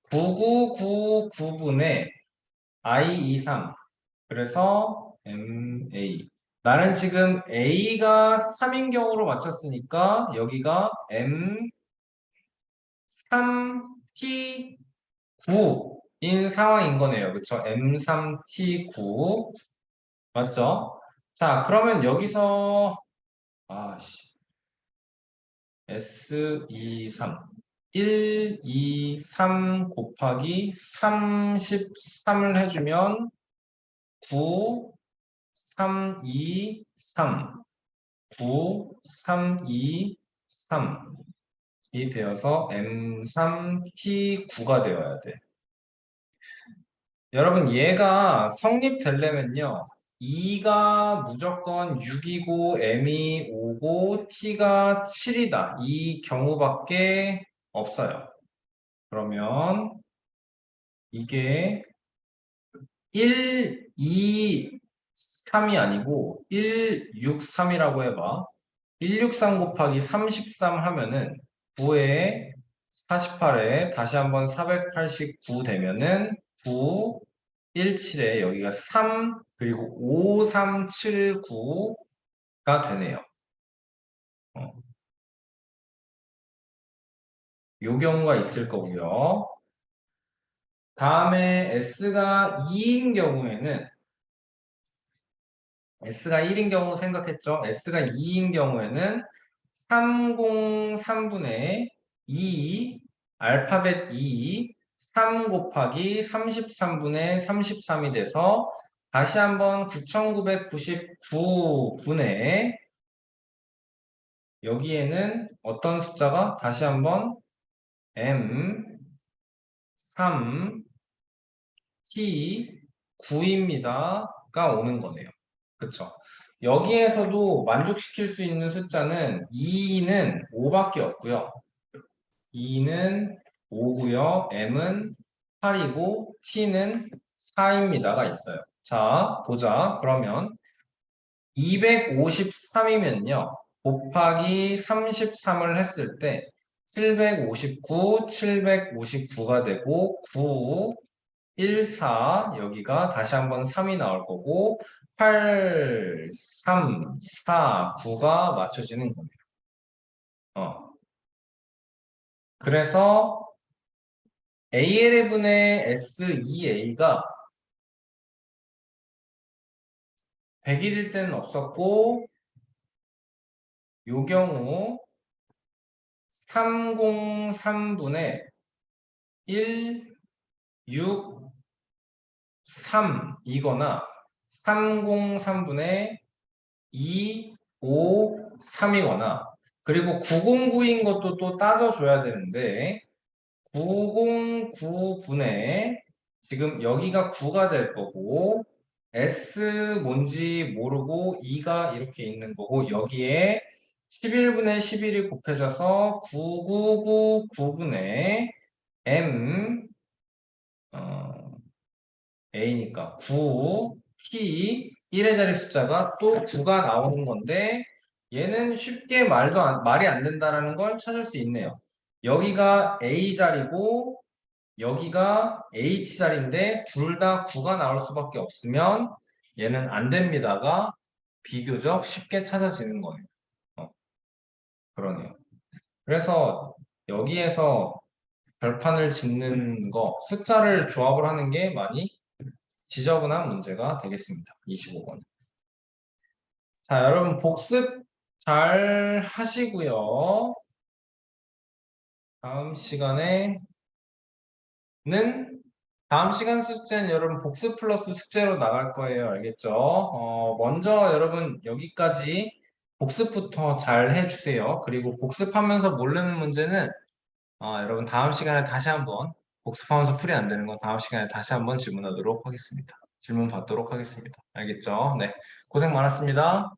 9999분의 I23 그래서 MA 나는 지금 A가 3인 경우로 맞췄으니까 여기가 M3T9인 상황인 거네요. 그쵸? M3T9 맞죠? 자, 그러면 여기서 아씨 S23 1, 2, 3 곱하기 33을 해주면 9, 3, 2, 3 9, 3, 2, 3이 되어서 M3T9가 되어야 돼. 여러분 얘가 성립되려면요. 2가 무조건 6이고 M이 5고 T가 7이다. 이 경우밖에 없어요. 그러면 이게 1, 2, 3이 아니고 1, 6, 3이라고 해봐. 163 곱하기 33 하면은 9에 48에 다시 한번 489 되면은 9, 17에 여기가 3 그리고 5379가 되네요. 요 경우가 있을 거고요. 다음에 S가 1인 경우 생각했죠? S가 2인 경우에는 303분의 2 알파벳 2 3 곱하기 33분의 33이 돼서 다시 한번 9999분의 여기에는 어떤 숫자가 다시 한번 M 3 T 9입니다가 오는 거네요. 그쵸? 여기에서도 만족시킬 수 있는 숫자는 2는 5밖에 없고요. 2는 5고요. M은 8이고 T는 4입니다가 있어요. 자, 보자. 그러면 253이면요. 곱하기 33을 했을 때 759, 759가 되고 9, 1, 4 여기가 다시 한번 3이 나올 거고 8, 3, 4, 9가 맞춰지는 겁니다. 그래서 AL분의 S2A가 100일일 때는 없었고 요 경우 303분의 1, 6, 3이거나 303분의 2, 5, 3이거나 그리고 909인 것도 또 따져줘야 되는데 909분의 지금 여기가 9가 될 거고 S 뭔지 모르고 2가 이렇게 있는 거고 여기에 11분의 11이 곱해져서 9999분의 M A니까 9 T 1의 자리 숫자가 또 9가 나오는 건데 얘는 쉽게 말이 안 된다라는 걸 찾을 수 있네요. 여기가 A 자리고 여기가 H 자리인데 둘 다 9가 나올 수밖에 없으면 얘는 안 됩니다가 비교적 쉽게 찾아지는 거예요. 그러네요. 그래서 여기에서 별판을 짓는 거, 숫자를 조합을 하는 게 많이 지저분한 문제가 되겠습니다. 25번. 자, 여러분 복습 잘 하시고요. 다음 시간에 는 다음 시간 숙제는 여러분 복습 플러스 숙제로 나갈 거예요. 알겠죠? 먼저 여러분 여기까지 복습부터 잘 해주세요. 그리고 복습하면서 모르는 문제는 여러분 다음 시간에 다시 한번 복습하면서 풀이 안 되는 건 다음 시간에 다시 한번 질문하도록 하겠습니다. 질문 받도록 하겠습니다. 알겠죠? 네. 고생 많았습니다.